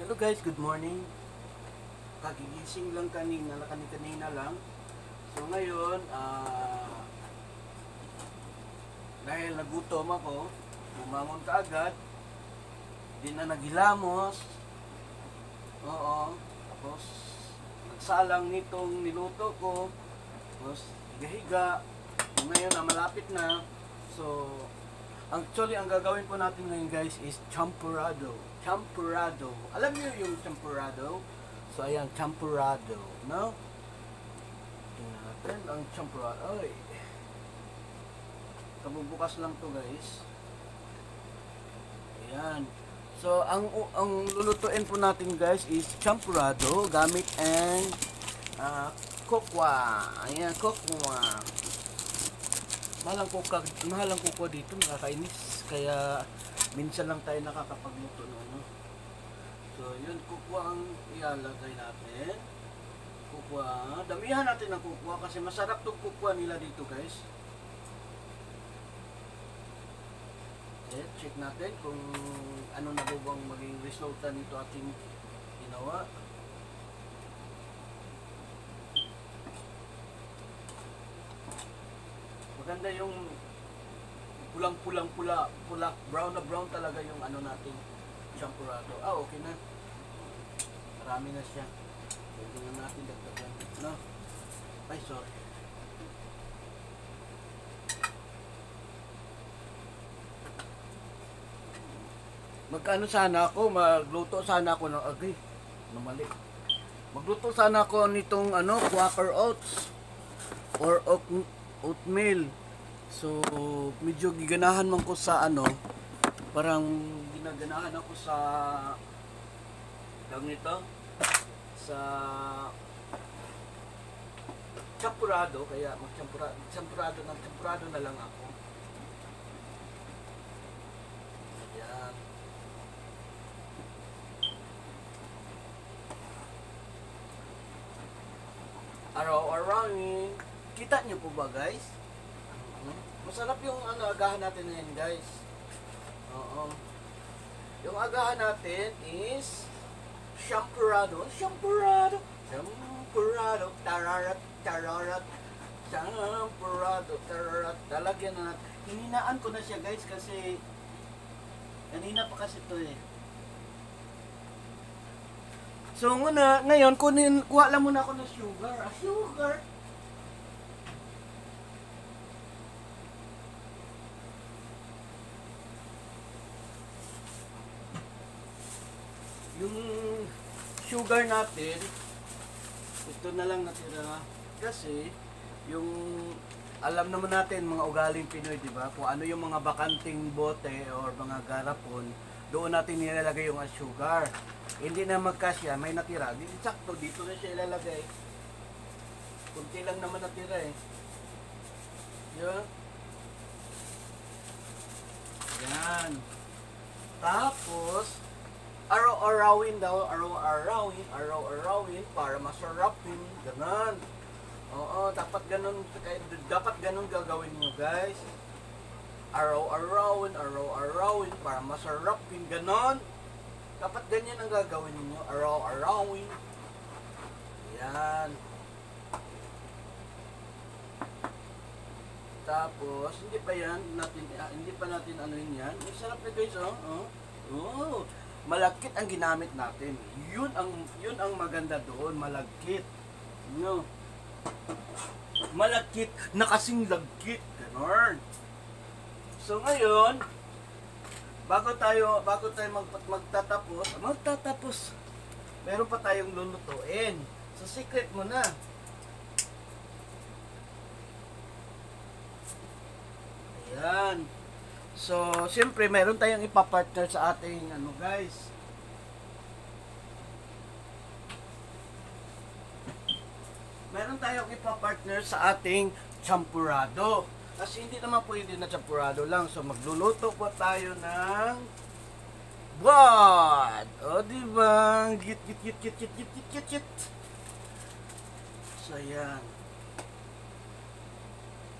Hello guys, good morning. Kagigising lang kanina lang. So ngayon, dahil nagutom ako, bumangon ka agad, di na naghilamos. Oo, tapos nagsalang nitong niluto ko, tapos higa-higa. Ngayon na malapit na. So, actually, ang gagawin po natin ngayon guys is champurrado. Champurrado. Alam niyo yung champurrado? So, ayan, champurrado. No? Tingnan natin ang champurrado. Ay. Kabubukas lang to guys. Ayan. So, ang lulutuin po natin guys is champurrado gamit ang kokwa. Ayan, kokwa. Mahal ang kuko dito, nakakainis. Kaya minsan lang tayo nakakapagluto no. So, yun, kukwa ang ilalagay natin. Kukwa. Damihan natin ng kukwa kasi masarap tong kukwa nila dito, guys. Okay, check natin kung ano na ba bang maging resulta nito ating ginawa. Maganda yung pula, brown na brown talaga yung ano natin champurrado. Okay na. Marami na siya. Pwede na natin dagdagan. No? Ay, sorry. Magluto sana ako ng agay. Namali. Magluto sana ako nitong Quaker Oats or oatmeal. So, medyo giganahan man ko sa parang ginaganahan ako sa nito sa champurrado, kaya champurrado na lang ako. Ayan. Araw-arawin. Kita niyo po ba guys? Masarap yung agahan natin ngayon guys. Oo. Yung agahan natin is champurrado, tararat, champurrado, tararat. Talagyan na natin. Hininaan ko na siya guys kasi kanina pa kasi ito eh. So ngayon kuha lang muna ako ng sugar. Sugar. Yung sugar natin, ito na lang natira kasi yung alam naman natin mga ugaling Pinoy, di ba? Kung ano yung mga bakanting bote or mga garapon, doon natin nilalagay yung sugar. Hindi na magkasya, may natira. Sakto, dito na siya ilalagay. Kunti lang naman natira eh. Yan. Yan. Tapos, araw-arawin para masarapin. Ganon. Oo, dapat ganun gagawin nyo guys. Araw-arawin para masarapin. Ganon. Dapat ganyan ang gagawin niyo. Araw-arawin. Yan. Tapos, hindi pa natin anuhin yan. Ang sarap na guys, oh. Oh. Malagkit ang ginamit natin. Yun ang maganda doon, malagkit. No. Malagkit na kasing lagkit, ganon. So ngayon, bago tayo magtatapos, meron pa tayong lulutuin. So secret mo na. Ayan. So, siyempre, meron tayong ipapartner sa ating, guys. Meron tayong ipapartner sa ating champurrado. Kasi hindi naman pwede na champurrado lang. So, magluluto po tayo ng buwan. O, diba? Git. So, yan.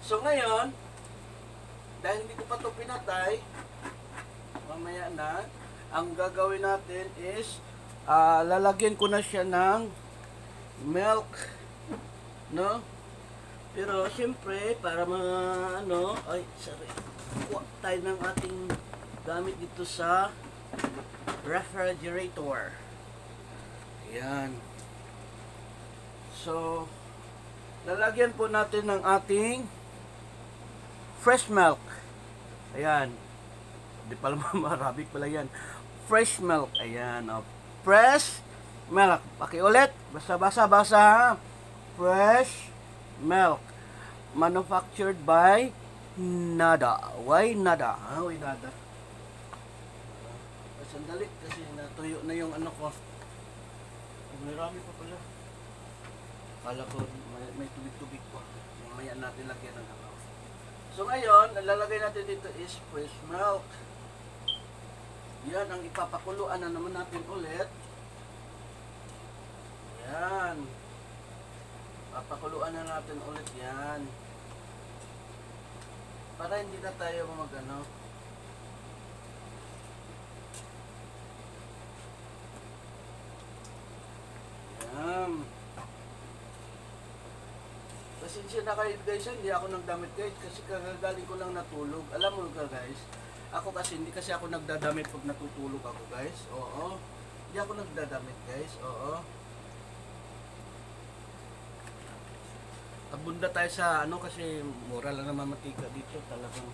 So, ngayon, dahil hindi ko pa ito pinatay, mamaya na, ang gagawin natin is lalagyan ko na siya ng milk, no? Pero siyempre, para ay, sorry, kuha tayo ng ating gamit dito sa refrigerator. Ayan. So, lalagyan po natin ng ating fresh milk. Ayan. Hindi pala Arabic pala yan. Fresh milk. Ayan. Oh. Fresh milk. Pakiulit. Basa ha. Fresh milk. Manufactured by Nada. Why Nada? Why Nada? Sandali kasi natuyo na yung ano ko. Marami pa pala. Kala ko may tubig-tubig pa. Mamaya natin lagyan ng ano. So ngayon, lalagay natin dito is fresh milk. Yan ang ipapakuluan na naman natin ulit. Yan. Papakuluan na natin ulit yan. Para hindi na tayo magano. Yan. Pasensya na kayo guys, hindi ako nagdamit guys kasi kagagaling ko lang natulog. Alam mo ka guys, ako kasi hindi kasi ako nagdadamit pag natutulog ako guys. Oo. Hindi ako nagdadamit guys. Oo. Abunda tayo sa ano kasi mura lang naman matika dito talagang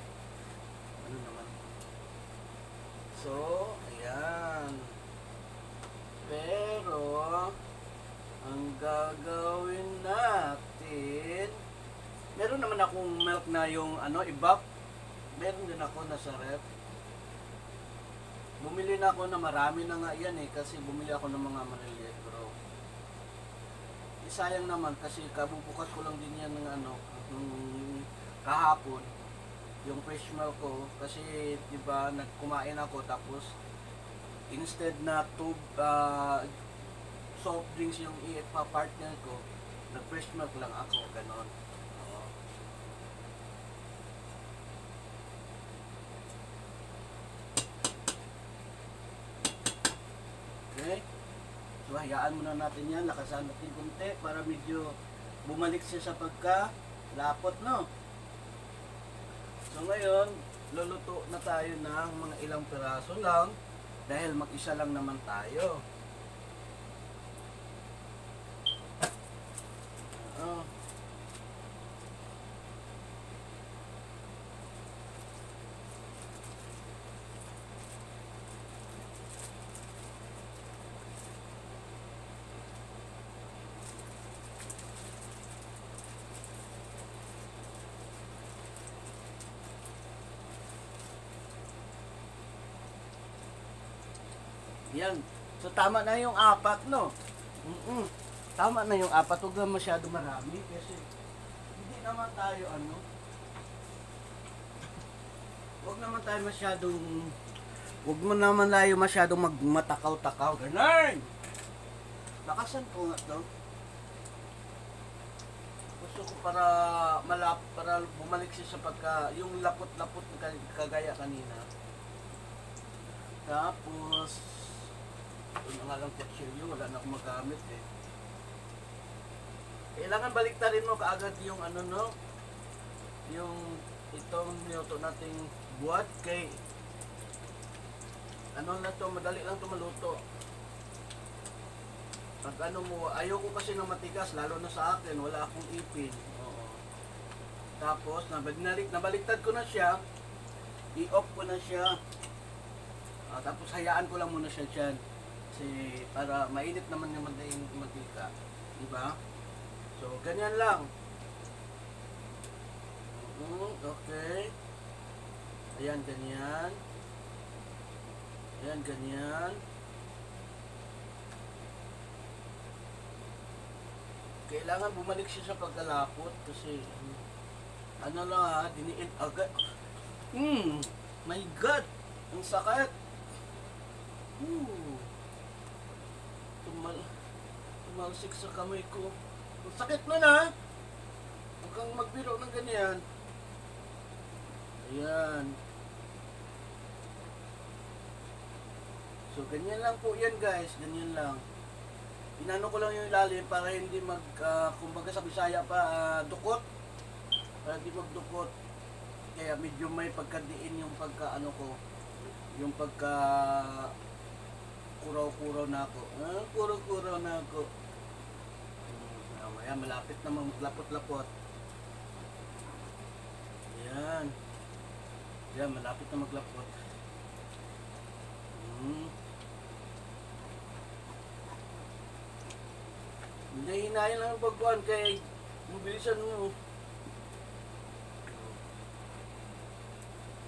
ano naman. So, ayan. Pero ang gagawin natin, meron naman akong milk na yung ano, ibap. Meron din ako nasa ref. Bumili na ako na marami na nga yan kasi bumili ako ng mga maliliit bro. Sayang naman kasi kabubukas ko lang din yan ng ano, kahapon. Yung fresh milk ko kasi 'di ba nagkumain ako tapos instead na soft drinks yung i-partner ko, nag-fresh milk lang ako, ganon. Oo. Okay? So, hayaan muna natin yan, lakasan natin kunti para medyo bumalik siya sa pagka-lapot, no? So, ngayon, luluto na tayo ng mga ilang piraso lang dahil mag-isa lang naman tayo. Yan. So, tama na yung apat, no? Tama na yung apat. Huwag na masyado marami. Kasi, hindi naman tayo, ano, huwag naman tayo masyadong, huwag mo naman tayo masyadong magmatakaw-takaw. Ganun! Lakasan ko nga to. Gusto ko para para bumalik siya sa pagka, yung lapot-lapot kagaya kanina. Tapos, ito na nga lang kutsilyo, wala na akong magamit eh. Kailangan baliktarin mo kaagad yung ano no, yung itong niluto nating buwat kay ano na to, madali lang to maluto. Pag ano mo, ayoko kasi ng matigas, lalo na sa akin, wala akong ipin. Oo. Tapos, nabaliktad ko na siya, i-off ko na siya. Tapos hayaan ko lang muna siya dyan. Kasi para mainit naman yung mantika. Diba? So, ganyan lang. Okay. Ayan, ganyan. Ayan, ganyan. Kailangan bumalik siya sa pagkalapot kasi ano lang diniin agad. My God! Ang sakit! Tumalsik sa kamay ko. Ang sakit na na! Huwag kang magbiro ng ganyan. Ayan. So, ganyan lang po yan guys. Ganyan lang. Inano ko lang yung ilalim para hindi kumbaga sa Bisaya pa, dukot. Para hindi magdukot. Kaya medyo may pagkadiin yung pagka ko. Yung pagka kuraw-kuraw na ako. Kuraw-kuraw na ako. Mamaya malapit na maglapot-lapot. Yan. Yan, malapit na maglapot. Hindi, hinahin lang ang pagkuhan kaya mobilisan mo.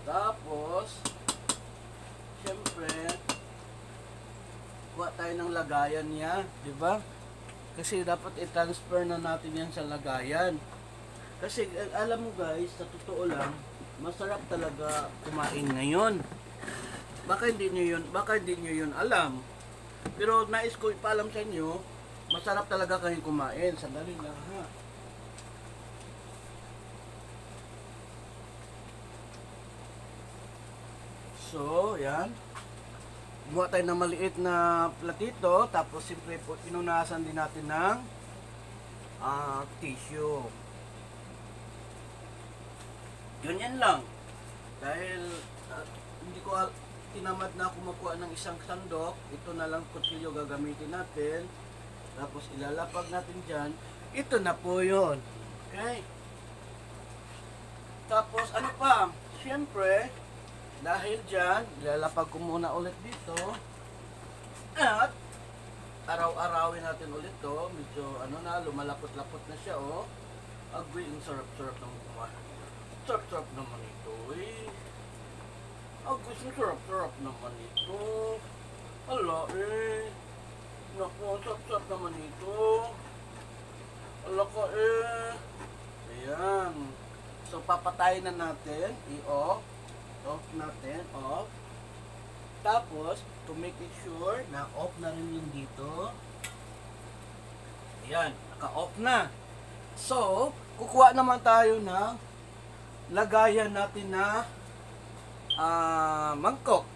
Tapos, syempre, kuha tayo ng lagayan niya, di ba? Kasi dapat i-transfer na natin yan sa lagayan. Kasi alam mo guys, sa totoo lang, masarap talaga kumain ngayon. Baka hindi niyo yun alam. Pero nais ko ipaalam sa inyo, masarap talaga kayong kumain. Sandali lang ha. So, yan. Gumawa tayo ng maliit na platito. Tapos, siyempre po, pinunasan din natin ng tissue. Ganyan lang. Dahil, hindi ko tinamad na ako makuha ng isang sandok. Ito na lang kutsilyo gagamitin natin. Tapos, ilalapag natin dyan. Ito na po yun. Okay? Tapos, ano pa? Siyempre, dahil dyan, ilalapag ko muna ulit dito. At, araw-arawin natin ulit to. Medyo, lumalapot-lapot na siya, oh. Agwi, yung sarap-sarap ng kumain. Sarap-sarap naman ito, eh. Agwi, yung sarap-sarap naman ito. Ala, eh. Naku, sarap-sarap naman ito. Ala ka, eh. Ayan. So, papatayin na natin. I-off. Off natin, off. Tapos, to make it sure na off na rin yung dito. Ayan, naka-off na. So, kukuha naman tayo ng lagayan natin na mangkok.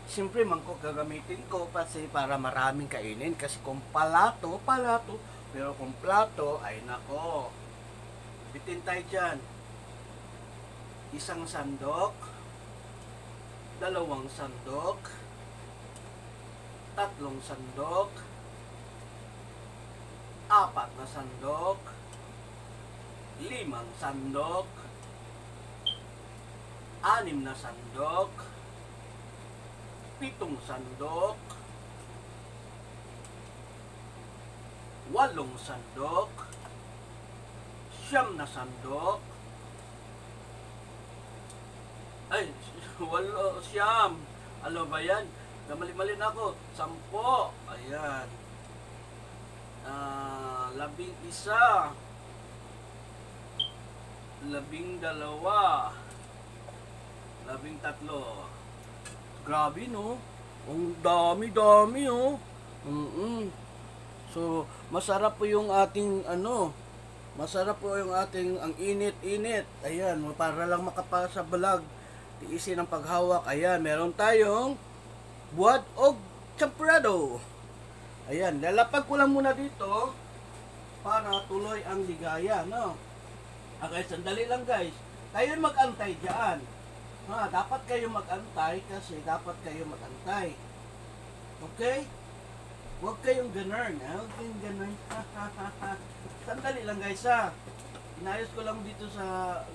Siyempre, mangkok gagamitin ko kasi para maraming kainin. Kasi kung palato. Pero kung plato, ay nako. Bitin tayo dyan. Isang sandok. 2 sandok, 3 sandok, 4 na sandok, 5 sandok, 6 na sandok, 7 sandok, 8 sandok, 9 na sandok, ay, 8, 9. Ano ba yan? Namali-mali na ako. 10. Ayan. 11. 12. 13. Grabe, no? Ang dami-dami, oh. So, masarap po yung ating, masarap po yung ating, ang init-init. Ayan, para lang makapasa vlog. Tiisin ang paghawak. Ayan, meron tayong buwad o champurrado. Ayan, lalapag ko lang muna dito para tuloy ang ligaya, no? Okay, sandali lang guys. Kayo mag-antay dyan. Dapat kayo mag-antay kasi dapat kayo mag-antay. Okay? Huwag kayong ganun. Huwag kayong ganun. Sandali lang guys ha. Inayos ko lang dito sa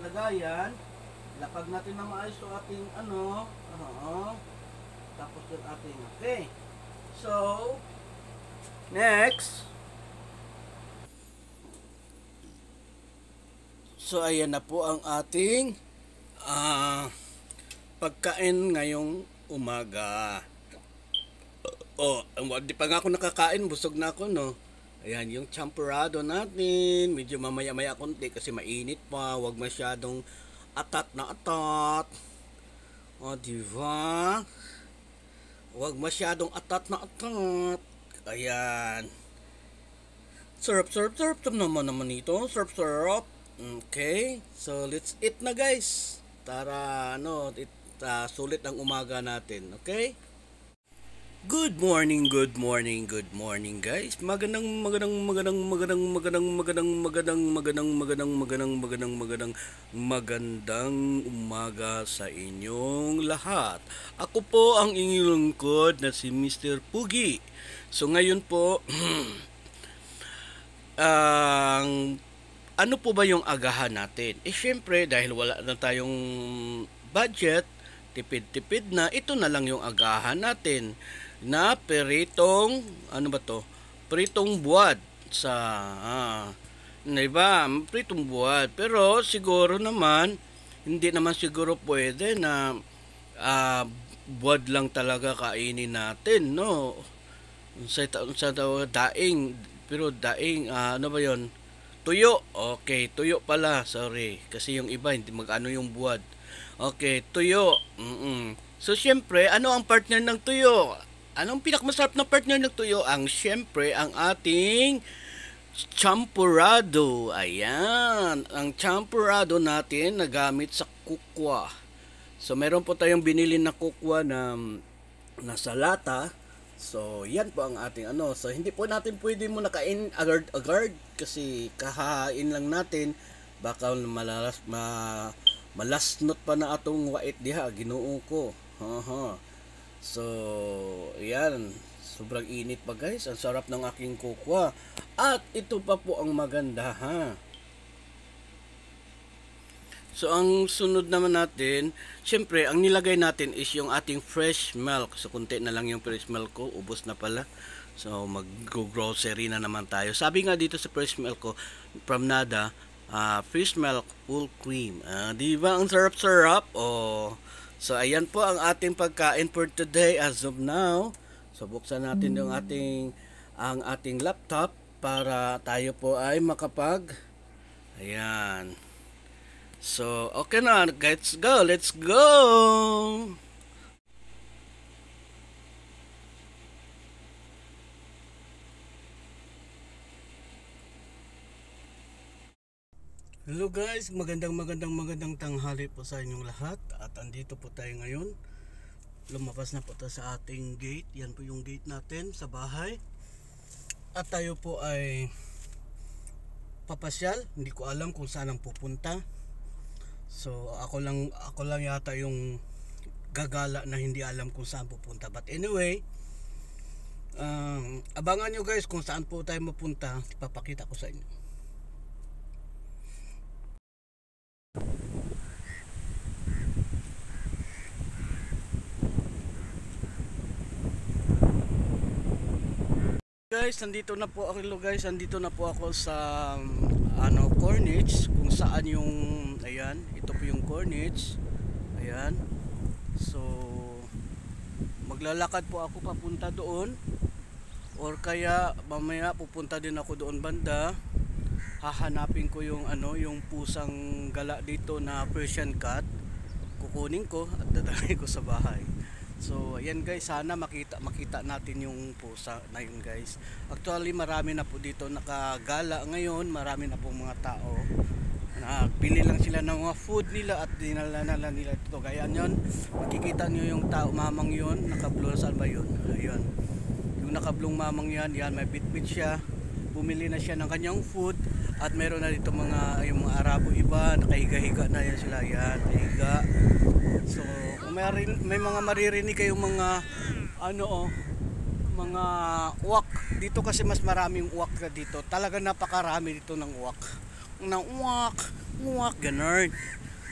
lagayan. Lapag natin na maayos yung ating tapos yung ating okay. So, next. So, ayan na po ang ating pagkain ngayong umaga. Di pa nga ako nakakain, busog na ako, no? Ayan, yung champurrado natin. Medyo mamaya-maya konti kasi mainit pa. Huwag masyadong atat na atat. Diba? Huwag masyadong atat na atat. Ayan. Syrup naman ito. Syrup. Okay. So, let's eat na guys. Tara, sulit ang umaga natin. Okay? Good morning, good morning, good morning guys. Magandang umaga sa inyong lahat. Ako po ang inyong lingkod na si Mr. Pugi. So ngayon po, ang ano po ba yung agahan natin? Syempre dahil wala na tayong budget, tipid-tipid na, ito na lang yung agahan natin na peritong ano ba to? Pritong buwad sa diba? Pritong buwad. Pero siguro naman hindi naman siguro pwede na buwad lang talaga kainin natin, no? Sa daing, pero daing ano ba 'yon? Tuyo. Okay, tuyo pala. Sorry. Kasi yung iba hindi mag-ano yung buwad. Okay, tuyo. So syempre, ano ang partner ng tuyo? Anong pinakamasarap na partner ng tuyo? Syempre, ang ating champurrado. Ayan. Ang champurrado natin na gamit sa kukwa. So, meron po tayong binili na kukwa na nasa lata. So, yan po ang ating ano. So, hindi po natin pwede mo nakain agad kasi kahain lang natin. Baka malasnot pa na atong wait diha. Ginoo ko. So, ayan. Sobrang init pa guys. Ang sarap ng aking kukwa. At ito pa po ang maganda ha. So, ang sunod naman natin, syempre, ang nilagay natin is yung ating fresh milk. So, kunti na lang yung fresh milk ko. Ubos na pala. So, mag-grocery na naman tayo. Sabi nga dito sa fresh milk ko, from Nada, fresh milk, full cream. Diba? Ang sarap-sarap. So, ayan po ang ating pagkain for today as of now. So, buksan natin yung ang ating laptop para tayo po ay ayan. So, okay na. Let's go. Let's go. Hello guys, magandang tanghali po sa inyong lahat. At andito po tayo ngayon. Lumabas na po tayo sa ating gate. Yan po yung gate natin sa bahay. At tayo po ay papasyal. Hindi ko alam kung saan ang pupunta. So ako lang yata yung gagala na hindi alam kung saan pupunta. But anyway, abangan nyo guys kung saan po tayo mapunta. Ipapakita ko sa inyo. Guys, nandito na po ako sa Corniche, kung saan yung ayan, ito po yung Corniche. Ayan. So maglalakad po ako papunta doon or kaya mamaya pupunta din ako doon banda. Hahanapin ko yung yung pusang gala dito na Persian cat. Kukunin ko at dadalhin ko sa bahay. So ayan guys, sana makita natin yung pusa na yun guys. Actually marami na po dito nakagala ngayon, marami na pong mga tao. Pili lang sila ng mga food nila at dinala nila dito. Kaya yun, makikita nyo yung tao, mamang yun, nakablue, saan ba yun? Ayun. Yung nakablong mamang yan, may bitbit siya. Bumili na siya ng kanyang food at meron na dito yung mga Arabo iba, nakahiga-higa na yan sila, yan, higa. So, may mga maririnig kayong mga mga uwak dito kasi mas maraming uwak na dito. Talaga napakarami dito ng uwak. Uwak, ganun.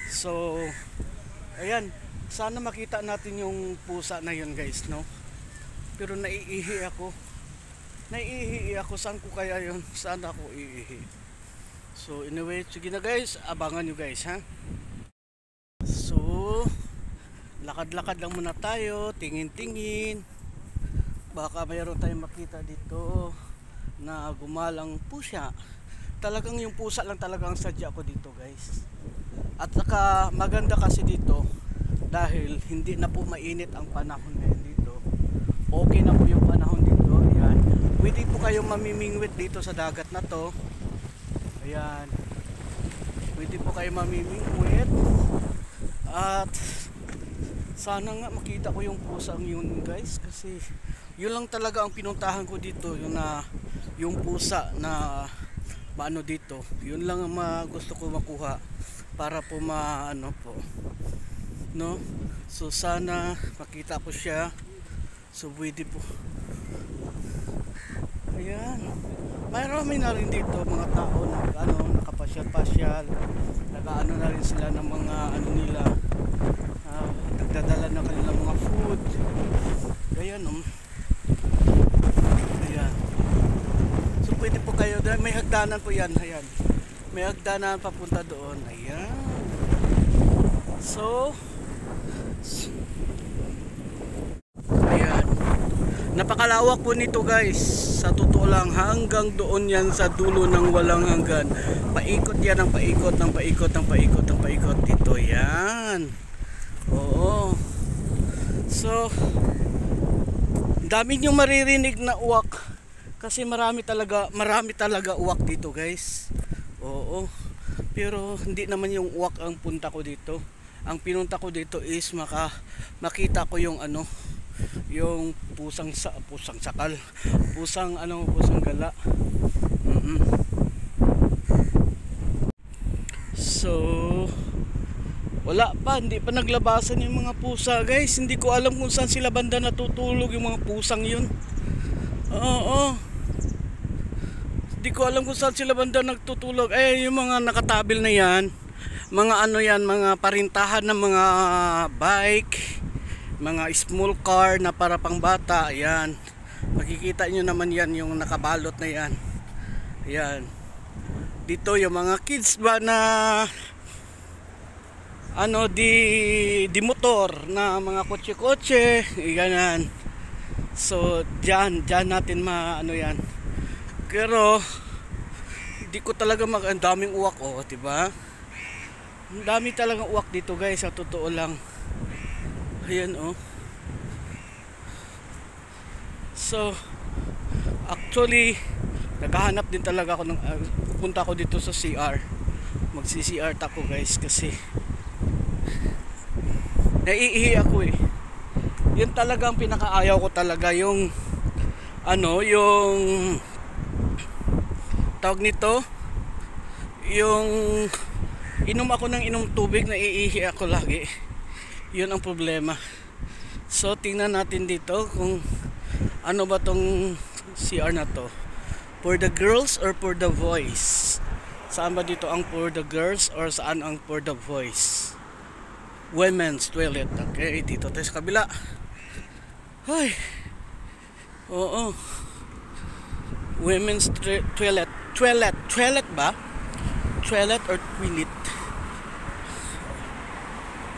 So, ayan, sana makita natin yung pusa na yun guys, no? Pero naiihi ako. Saan ko kaya yun? Saan ako iihi? So, anyway, sige na guys, abangan nyo guys, ha? So, lakad-lakad lang muna tayo, tingin-tingin. Baka mayroon tayong makita dito na gumalang pusa. Talagang yung pusa lang talagang sadya ko dito guys. At saka maganda kasi dito dahil hindi na po mainit ang panahon ngayon dito. Okay na po yung panahon dito. Ayan. Pwede po kayong mamimingwit dito sa dagat na to. Ayan. Pwede po kayong mamimingwit. At Sana nga makita ko yung pusang yun guys, kasi yun lang talaga ang pinuntahan ko dito, yun na yung pusa na maano dito, yun lang ang gusto ko makuha para po maano po, no? So sana makita ko siya. So pwede po. Ayan, marami na rin dito mga tao na nakapasyal-pasyal, nagaano na rin sila ng mga ano nila, nagdadala ng kanilang mga food. Ayan, ayan. So pwede po kayo, may hagdanan po yan. Ayan, may hagdanan papunta doon. Ayan. So ayan, napakalawak po nito guys, sa totoo lang. Hanggang doon yan sa dulo ng walang hanggan. Paikot yan ang paikot ng paikot ng paikot ng paikot dito. Yan. Oo. So dami nyo maririnig na uwak, kasi marami talaga uwak dito guys. Oo. Pero hindi naman yung uwak ang punta ko dito. Ang pinunta ko dito is makita ko yung yung pusang sakal, pusang gala. So wala pa, hindi pa naglabasan yung mga pusa guys. Hindi ko alam kung saan sila banda natutulog yung mga pusang yun. Oo. Hindi ko alam kung saan sila banda nagtutulog. Yung mga nakatabil na yan, mga mga parintahan ng mga bike, mga small car na para pang bata. Ayan, makikita nyo naman yan, yung nakabalot na yan. Ayan, dito yung mga kids ba na di motor na mga kotse-kotse, ganyan. So dyan natin yan. Pero hindi ko talaga ang daming uwak, diba? Ang dami talagang uwak dito guys, sa totoo lang. Ayan So actually naghahanap din talaga ako ng pupunta ako dito sa CR. Magsi-CR tako guys, kasi naiihi ako Yun talaga ang pinakaayaw ko talaga, yung yung tawag nito, yung inom ako ng tubig, naiihi ako lagi. Yun ang problema. So tingnan natin dito kung ano ba tong CR na to, for the girls or for the boys. Saan ba dito ang for the girls or saan ang for the boys? Women's toilet. Okay, dito tayo sa kabila. Ay, oo, women's toilet ba? Toilet or toilet?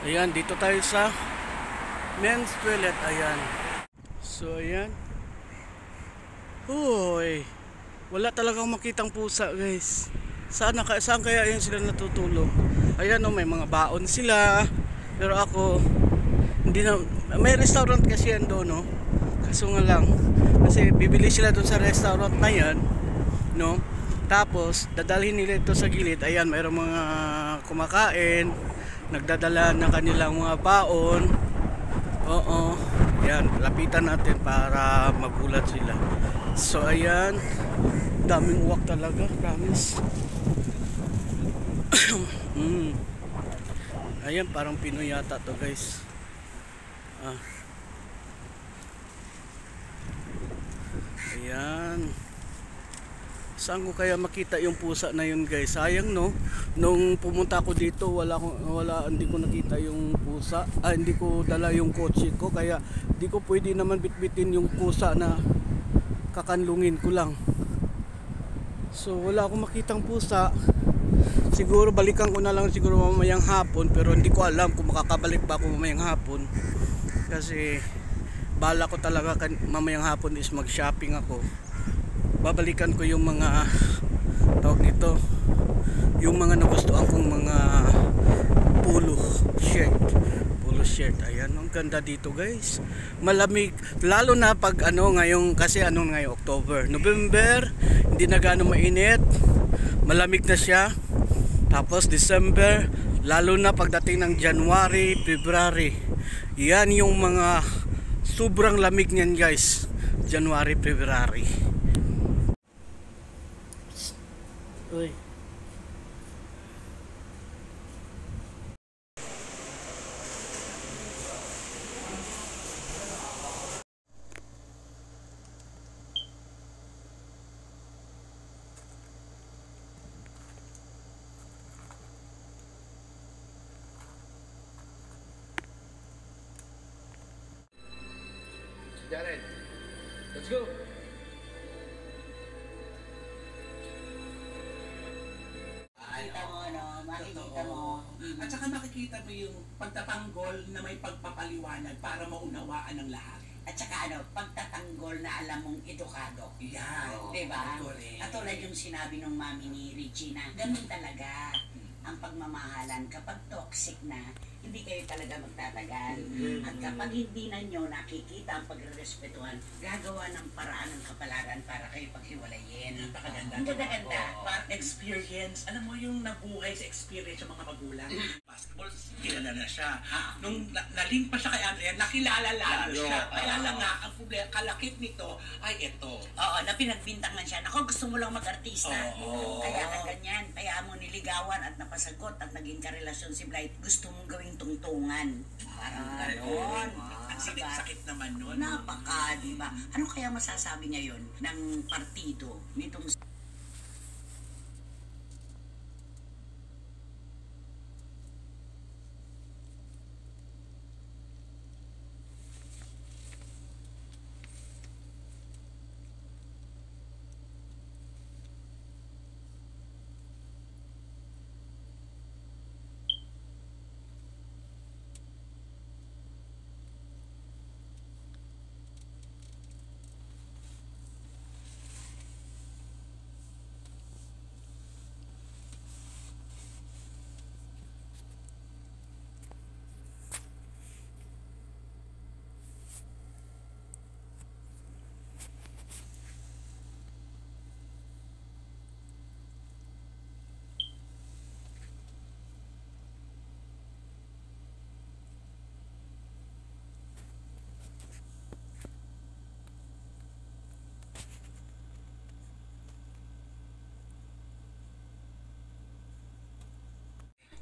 Ayan, dito tayo sa men's toilet. Ayan. So ayan. Hoy, wala talagang makitang pusa guys. Saan kaya yun sila natutulog? Ayan, may mga baon sila. Pero ako hindi na, may restaurant kasi yan doon, kaso nga lang, kasi bibili sila doon sa restaurant na yan, tapos dadalhin nila ito sa gilid. Ayan, mayroong mga kumakain, nagdadala ng kanilang mga baon. Oo, yan, lapitan natin para magulat sila. So ayan, daming uwak talaga, promise. Ayan, parang Pinoy yata to guys. Ayan, saan ko kaya makita yung pusa na yun guys? Sayang, nung pumunta ako dito, hindi ko nakita yung pusa. Hindi ko dala yung kotse ko, kaya hindi ko pwede naman bitbitin yung pusa na kakanlungin ko lang. So wala akong makitang pusa. Siguro balikan ko na lang siguro mamayang hapon, pero hindi ko alam kung makakabalik pa ako mamayang hapon, kasi bala ko talaga mamayang hapon is mag shopping ako. Babalikan ko yung mga tawag nito, yung mga nagustuhan kong mga polo shirt. Ayan, ang ganda dito guys, malamig, lalo na pag ngayon, kasi ngayon October, November, hindi na gaano mainit, malamig na siya. Tapos December, lalo na pagdating ng January, February, Yan yung mga sobrang lamig niyan guys. January, February. Uy. Jared, let's go! Makikita mo, no? Makikita mo. At saka makikita mo yung pagtatanggol na may pagpapaliwanag para maunawaan ng lahat. At saka pagtatanggol na alam mong edukado. Yan. Diba? Correct. At tulad yung sinabi ng mami ni Regina, ganun talaga ang pagmamahalan. Kapag toxic na, hindi kayo talaga magtatagal. At kapag hindi na nyo nakikita ang pagrerespetuhan, gagawa ng paraan ng kapalaran para kayo paghiwalayin. Napakaganda. Ang ganda-ganda. Para experience, alam mo yung nabuhay sa experience ng mga magulang. Basketball, kilala na siya. Nung naling pa siya kay Andrea, nakilala lalo siya. Kaya lang nga, ang problema, kalakip nito ay ito. Oo, na pinagbintangan siya. Ako, gusto mo lang mag-artista. Oo. Kaya ka ganyan. Kaya mo niligawan at napasagot at naging karelasyon si Blight. Gusto mong gawing tungtungan. Parang gano'n. Ang sakit naman nun. Napaka, di ba? Ano kaya masasabi ngayon ng partido nitong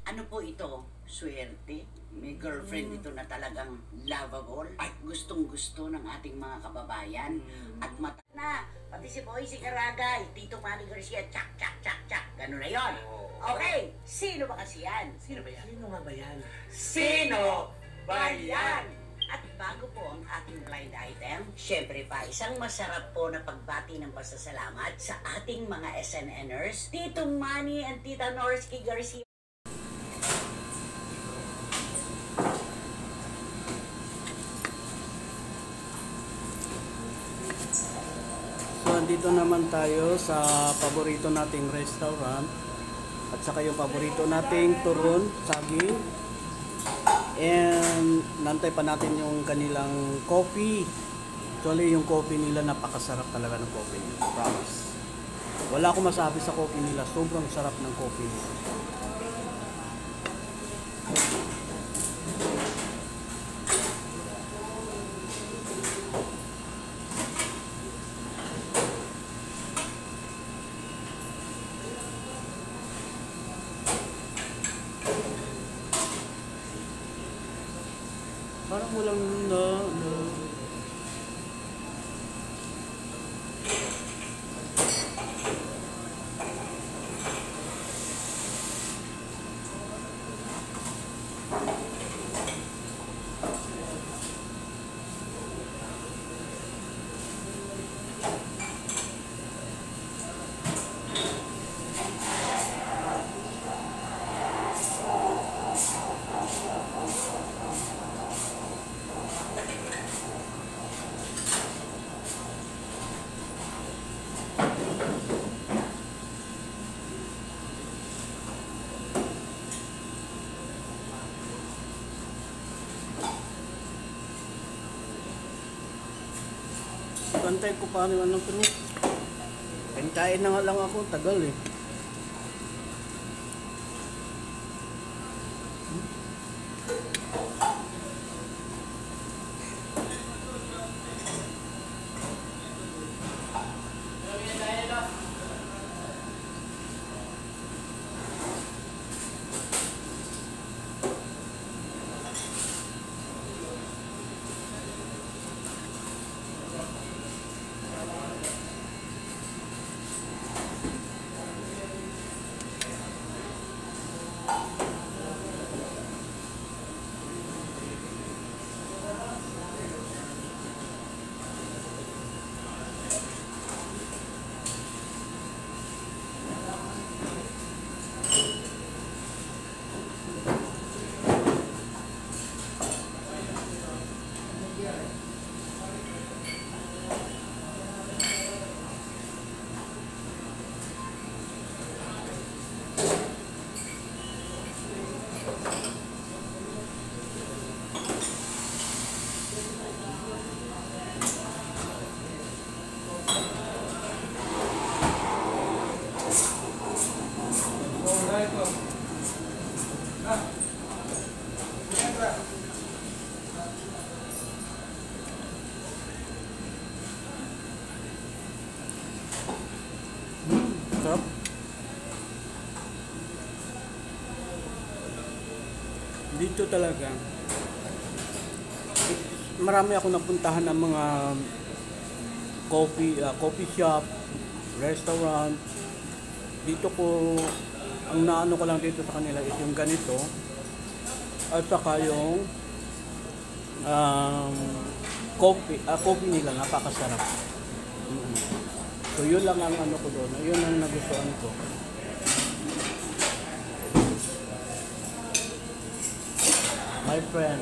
ano po ito? Swerte. May girlfriend ito na talagang lovable. At gustong-gusto ng ating mga kababayan. At mata na. Pati si Boy, si Karagay, Tito Manny Garcia, tsak, tsak, tsak, tsak. Ganun na yun. Okay, sino ba kasi yan? Sino ba yan? Sino nga ba yan? Sino ba yan? At bago po ang ating blind item, syempre pa, isang masarap po na pagbati ng pasasalamat sa ating mga SNNers, Tito Manny and Tita Norsky Garcia. So andito naman tayo sa paborito nating restaurant at saka yung paborito nating turon, saging, and nantay pa natin yung kanilang coffee. Actually yung coffee nila napakasarap talaga ng coffee nila, promise. Wala akong masabi sa coffee nila, sobrang sarap ng coffee nila. Parang walang Bantay ko paano yung anong pero kain na nga lang ako, tagal eh. dito talaga, marami ako napuntahan ng mga coffee shop, restaurant. Dito ko, ang naano ko lang dito sa kanila is yung ganito. At saka yung coffee nila, napakasarap. So yun lang ang ano ko doon, yun ang nagustuhan ko. My friend.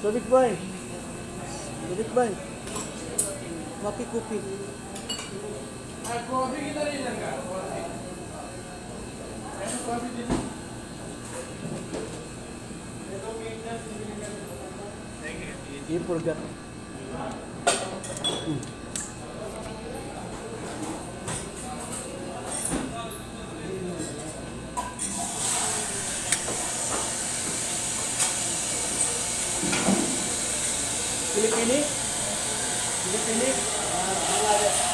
Sulit boy. Sulit boy. Mapi-kupi. You forgot. Pilipini? Pilipini?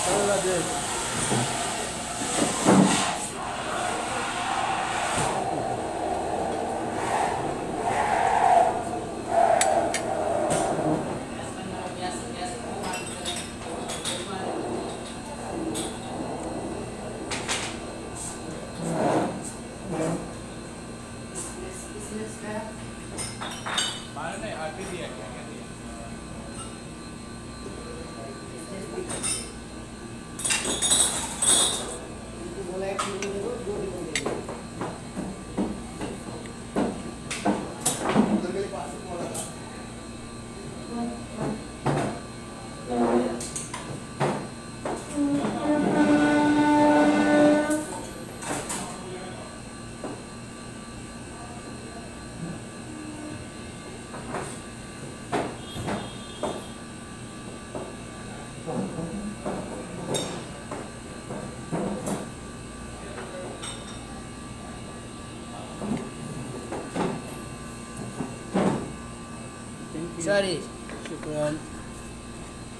Bangladesh. Sorry. Shukran.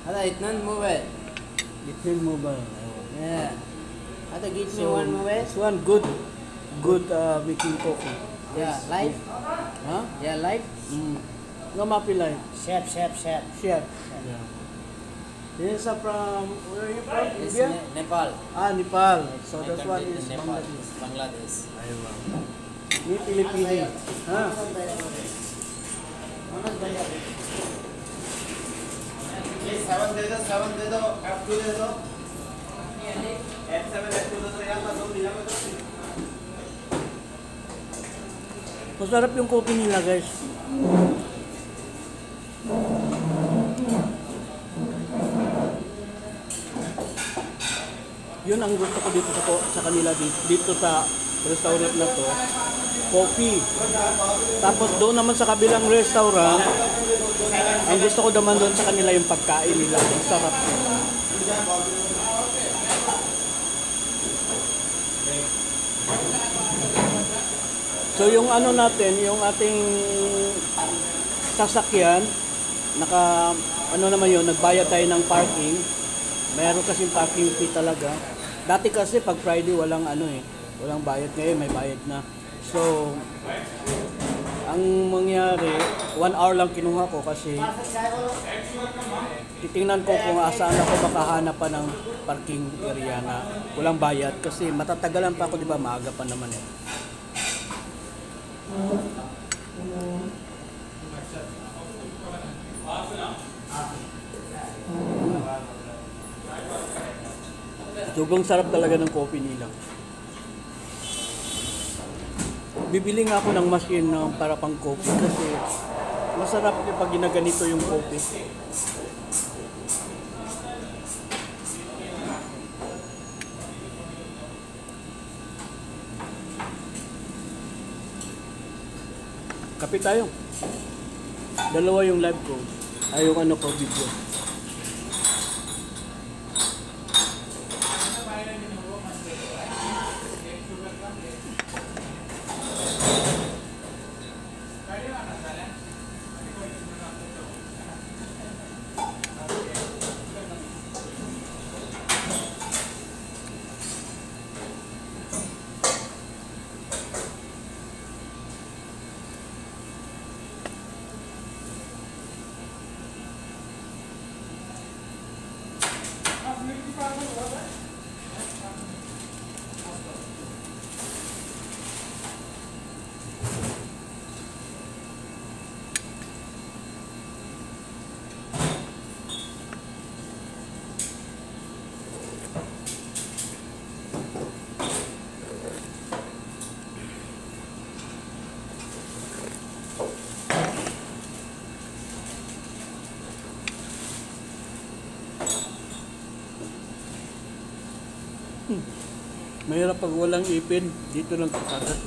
هذا اثنين موبايل. Little mobile. Yeah. هذا give me So, one mobile. this one good making coffee. Yeah, live. Huh? Yeah, live. No mapilay. Chef. Chef. Yeah. This is from, where are you from? It's India? Nepal. Nepal. So My that country one is is Nepal. Bangladesh. Bangladesh. Aywa. Ni Pilipini. Ha? Masarap yung coffee nila, guys. Yun ang gusto ko dito sa kanila dito sa restaurant na to. Coffee. Tapos doon naman sa kabilang restaurant, ang gusto ko naman doon sa kanila yung pagkain nila. Ang sarap. So yung ano natin, yung ating sasakyan, ano naman yun, nagbayad tayo ng parking. Meron kasing parking fee talaga. Dati kasi pag Friday walang walang bayad, ngayon may bayad na. So ang mangyari, 1 hour lang kinuha ko kasi titingnan ko kung saan ako makahanap pa ng parking area na walang bayad kasi matatagalan pa ako, di ba, maaga pa naman eh. Sobrang sarap talaga ng coffee nila. Bibili nga ako ng machine na para pang coffee kasi masarap yung pag ginaganito yung coffee. Kape tayo. Dalawa yung live ko. Ay yung ano ko, video. Mahirap pag walang ipin. Dito lang kakagat.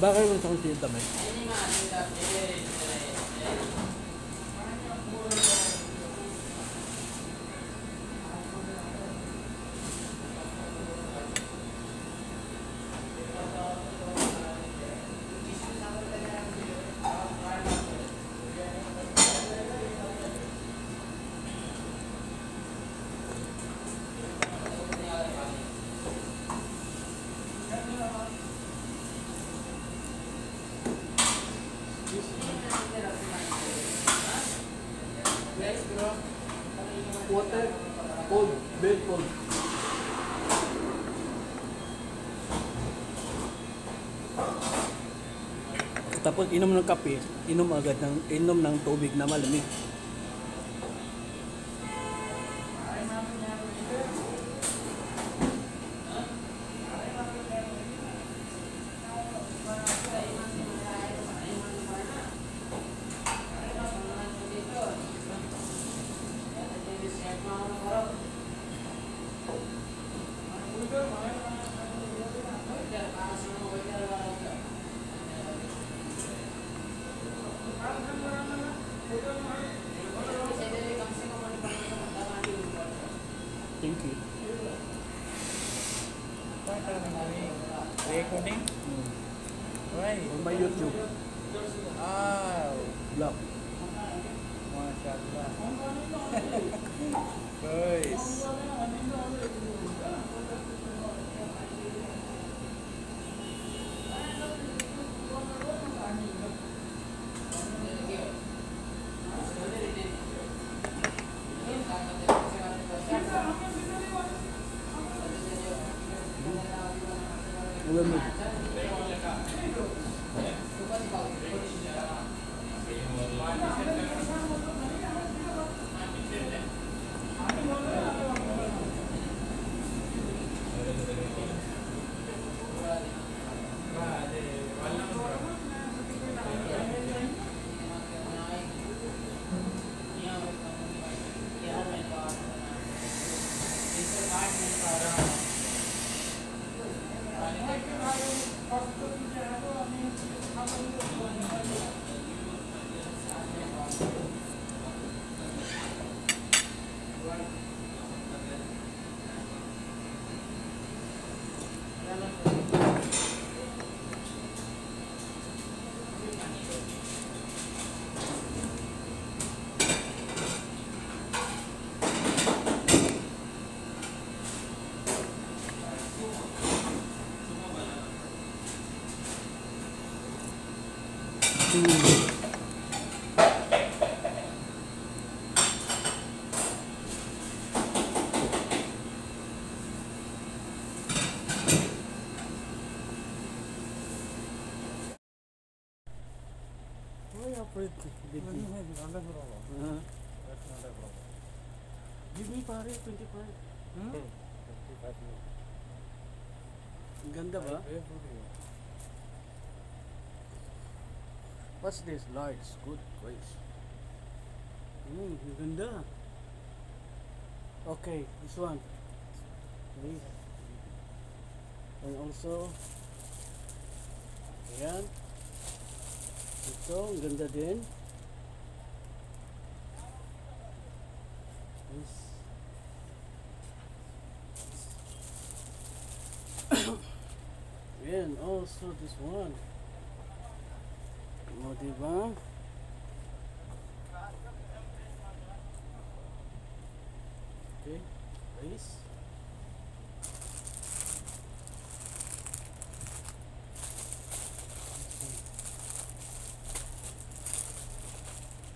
Bakit mo sa kung tamay? Water, cold, very cold. Tapos inom ng kape, inom ng tubig na malamig. Thank you. Recording? Why? On my YouTube Ah, vlog. mashallah. Guys. Ulan mo. Give me pare, 25. Ang ganda ba? What's this? Large. Good place. Ang ganda. Okay, this one. Okay. And also, ayan. Ito, ang ganda din. This. And also this one. O, diba? Okay, please.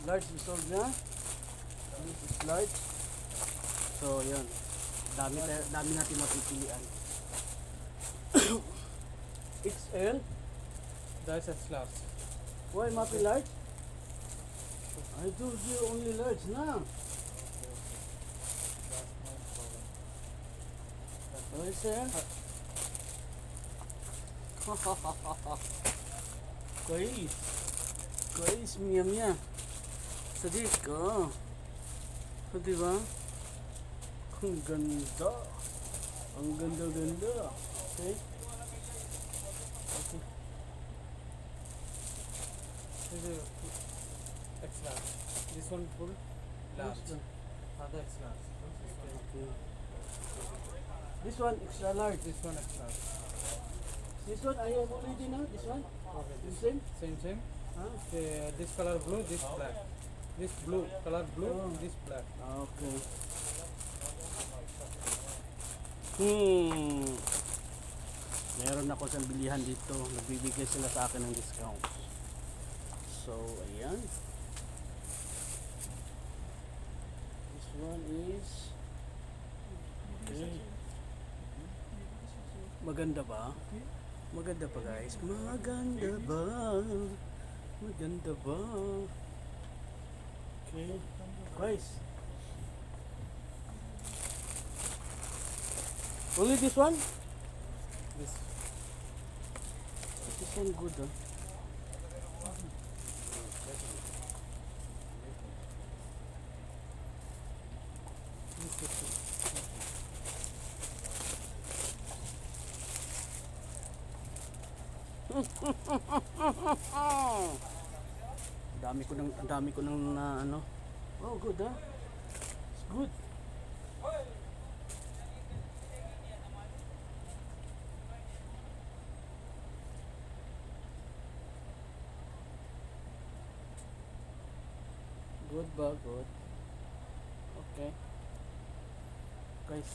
Large resolve na. This is large. So, yan. Dami natin mapipilian. XL? That's a slab. Why mapi large? I told you only large na. What is it? Guys. Guys, mia. Sadik ka. So, diba? Ang ganda. Ang ganda-ganda. Okay? Okay. This is X large. This one full large. Other X large. Okay. This one extra large. This one X large. This one I have already now. This one. Okay. The same. Same. Huh? This color blue, this black. This blue, color blue, Oh. this black. Okay. Meron ako sa bilihan dito. Nagbibigay sila sa akin ng discount. So, ayan. This one is okay. Maganda ba? Maganda pa guys. Maganda ba? Maganda ba? Okay. Guys. Only this one? This This one good, huh? Ang dami ko nang na ano. Oh, good, huh? It's good. Good ba? Good. Okay. Guys.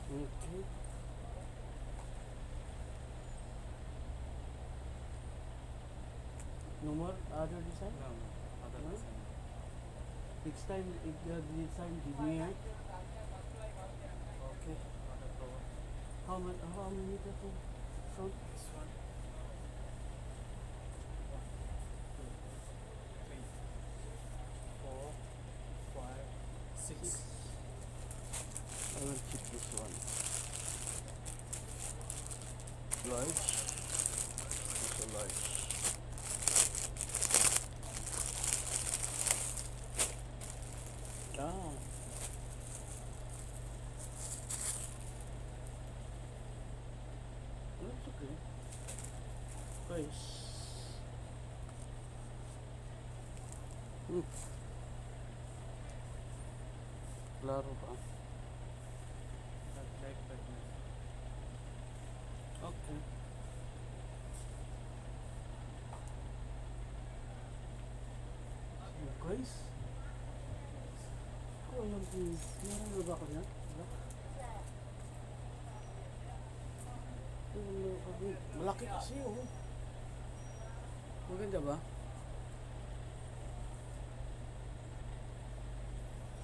Okay. No more other design? no, other No? design. Next time, if you have design, give me, huh? Okay. Not a problem. How many meter to front? This one. 3, 4, 5, 6. I will keep this one. Large. Also large. Ah. That's okay. Guys. Klaro ba? Like that. Okay. So guys. lang please. Meron na ba ako niya? Wala? Malaki kasi oh. Maganda ba?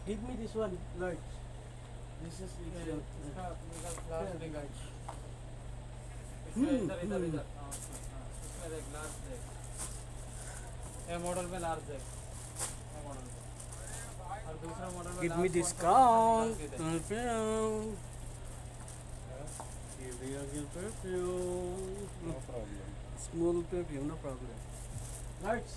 Give me this one, large. This is XL. इसका ग्लास देगा इसमें इधर इधर इधर हाँ इसमें देख ग्लास देख ये मॉडल में लार्ज देख ये मॉडल में और दूसरा मॉडल में Give me large discount. देख Perfume. Give me a good perfume. No problem. Small perfume, no problem. Large.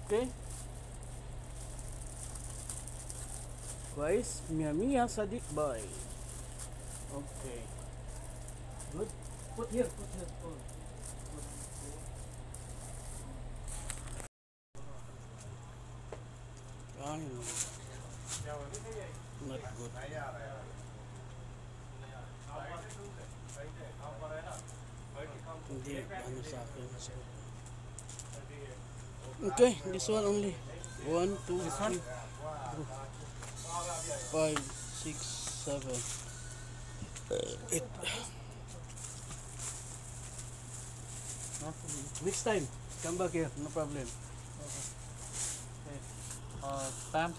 Okay. Guys, Mia Mia Sadik Boy. Okay. Good. Put here. Oh. Not good. Hindi, ano sa akin. Okay, this one only. 1, 2, 3, 5, 6, 7, 8. Next time, come back here, no problem. Pam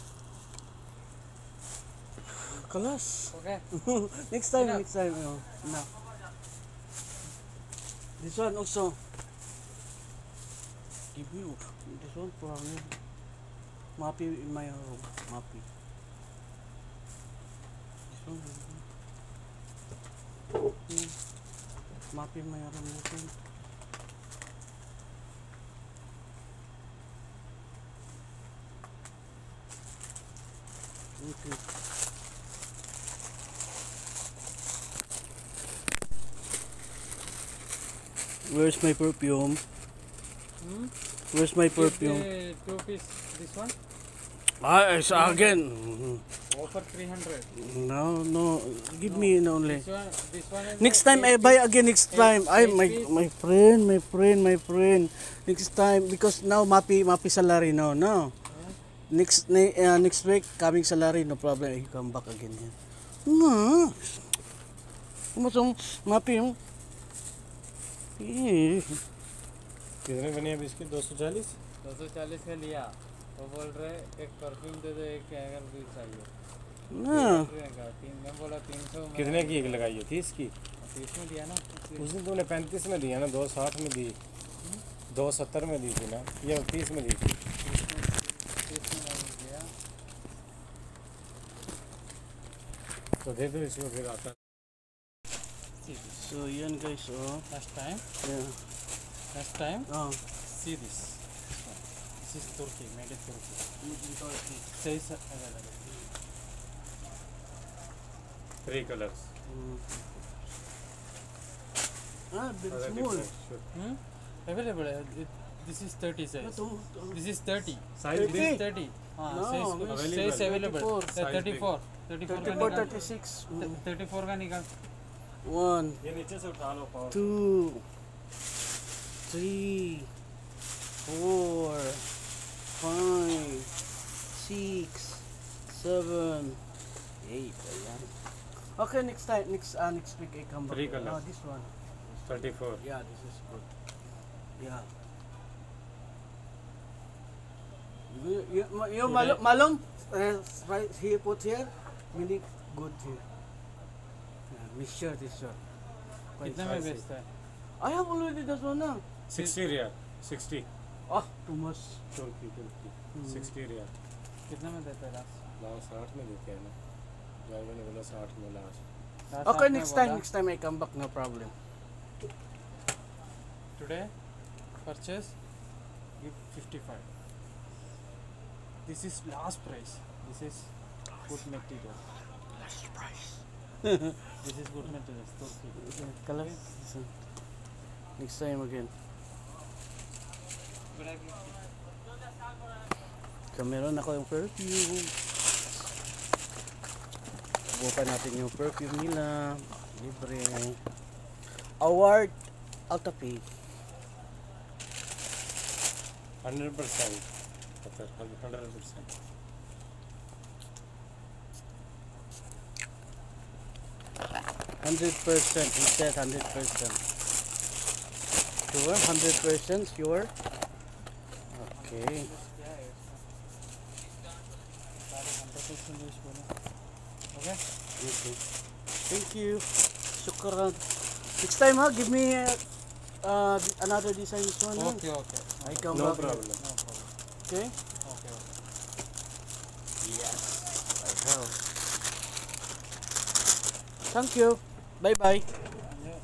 Kalas. okay Next time, Enough. next time. No. This one also. Give you. This one problem. Mappy in my room. Mappy. This one. Mappy in my room. This one. Okay. Where's my perfume? Where's my perfume? two piece this one Ah, it's again. offer 300 No. Give me only. this one is Next time I buy again. Next time. I my friend. Next time because now mapi salary no. Next week coming salary no problem. I come back again here. No. Kumasong mapi yung. कितने बने अब इसके 240? 240 का लिया वो बोल रहे एक परफ्यूम दे दो एक हैंगर भी चाहिए ना. तीन मैं बोला 300 में कितने की एक लगाई है 30 की? 30 में दिया ना उस दिन तूने 35 में दिया ना 260 में दी 270 में दी थी ना ये 30 में दी थी 30 में नहीं दिया तो दे दो इसको फिर आता So yan guys oh. last time Oh. see this one. This is Turkey made in Turkey says available 3 colours Very small. available this is 30 size this is 30 size Thirty. this is 30 No, says available 34. 34 34 का 34, निकाल 36. 34 का निकाल 1, ये नीचे से उठा लो पाओ 2, 3, 4, 5, 6, 7, 8. Ayan. Okay, next week I come back. Three colours. Oh, this one. 34 Yeah, this is good. Yeah. You malum, right here, put here, meaning good here. Yeah, this shirt. Quite कितने में spicy. बेचता है I have already that one now. 60 रियाल 60 Oh, too much. तुर्की 60 रियाल कितने में देता है last last 60 में देते हैं ना ड्राइवर ने बोला 60 में last Okay, next time I come back, no problem. today purchase give 55 this is last price this is good material Last price. this is good material Turkey Color. Next time again. So meron ako yung perfume. Subukan natin yung perfume nila. Libre. Award Altapi. 100%. 100%. 100%. He said 100%. Sure? 100% sure? Okay. Okay? Okay. Thank you. Shukran. Next time, ha? Give me another design this one. ha? Okay, okay. I come No back. problem. No problem. Okay? Okay, okay. Yes. I have. Thank you. Bye-bye. Yeah.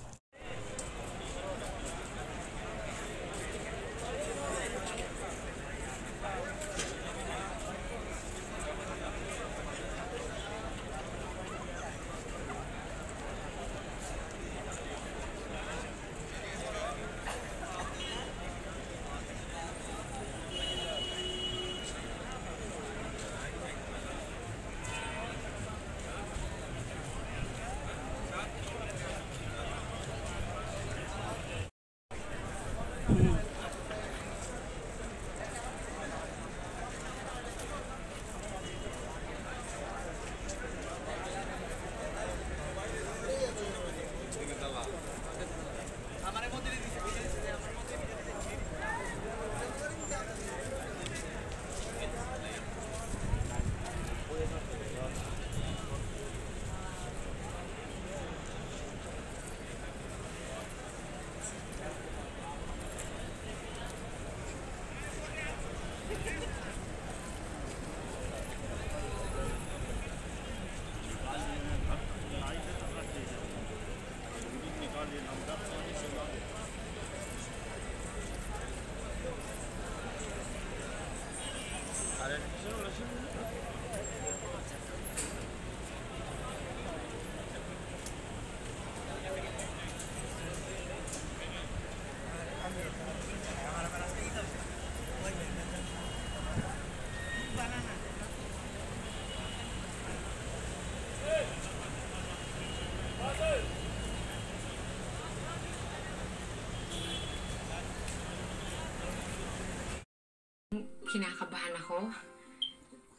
Kinakabahan ako.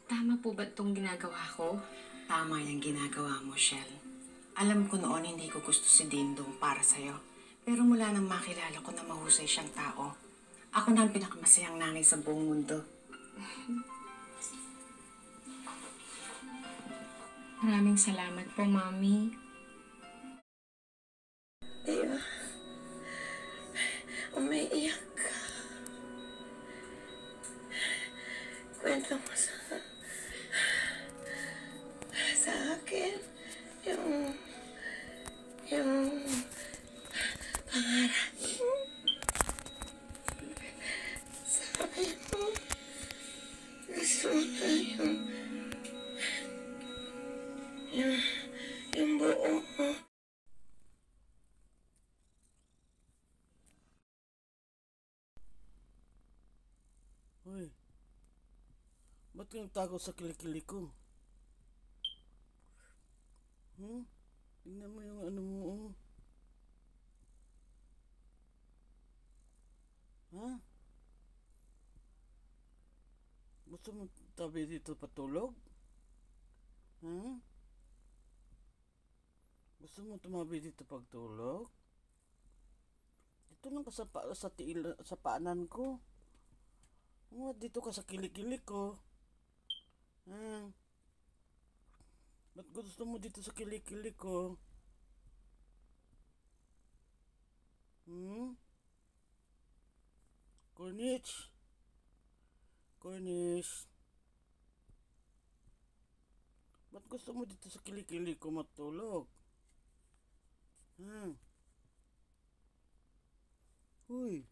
Tama po ba itong ginagawa ko? Tama yung ginagawa mo, Shell. Alam ko noon hindi ko gusto si Dingdong para sa'yo. Pero mula nang makilala ko na mahusay siyang tao, ako na ang pinakamasayang nanay sa buong mundo. Maraming salamat po, Mami. Diba? Umiiyak ka. Kwento mo sa akin yung pangarap mo. Sabi mo, gusto mo na yung buo mo. Hoy. Ba't ka nagtago sa kilikili ko? Tingnan mo yung ano mo, oh. Ha? Gusto mo tabi dito patulog? Ha? Gusto mo tumabi dito pagtulog? Ito lang ka sa paanan ko. Dito ka sa kilikili ko. Ba't gusto mo dito sa kilikili ko? Cornish? Cornish? Ba't gusto mo dito sa kilikili ko matulog? Huy.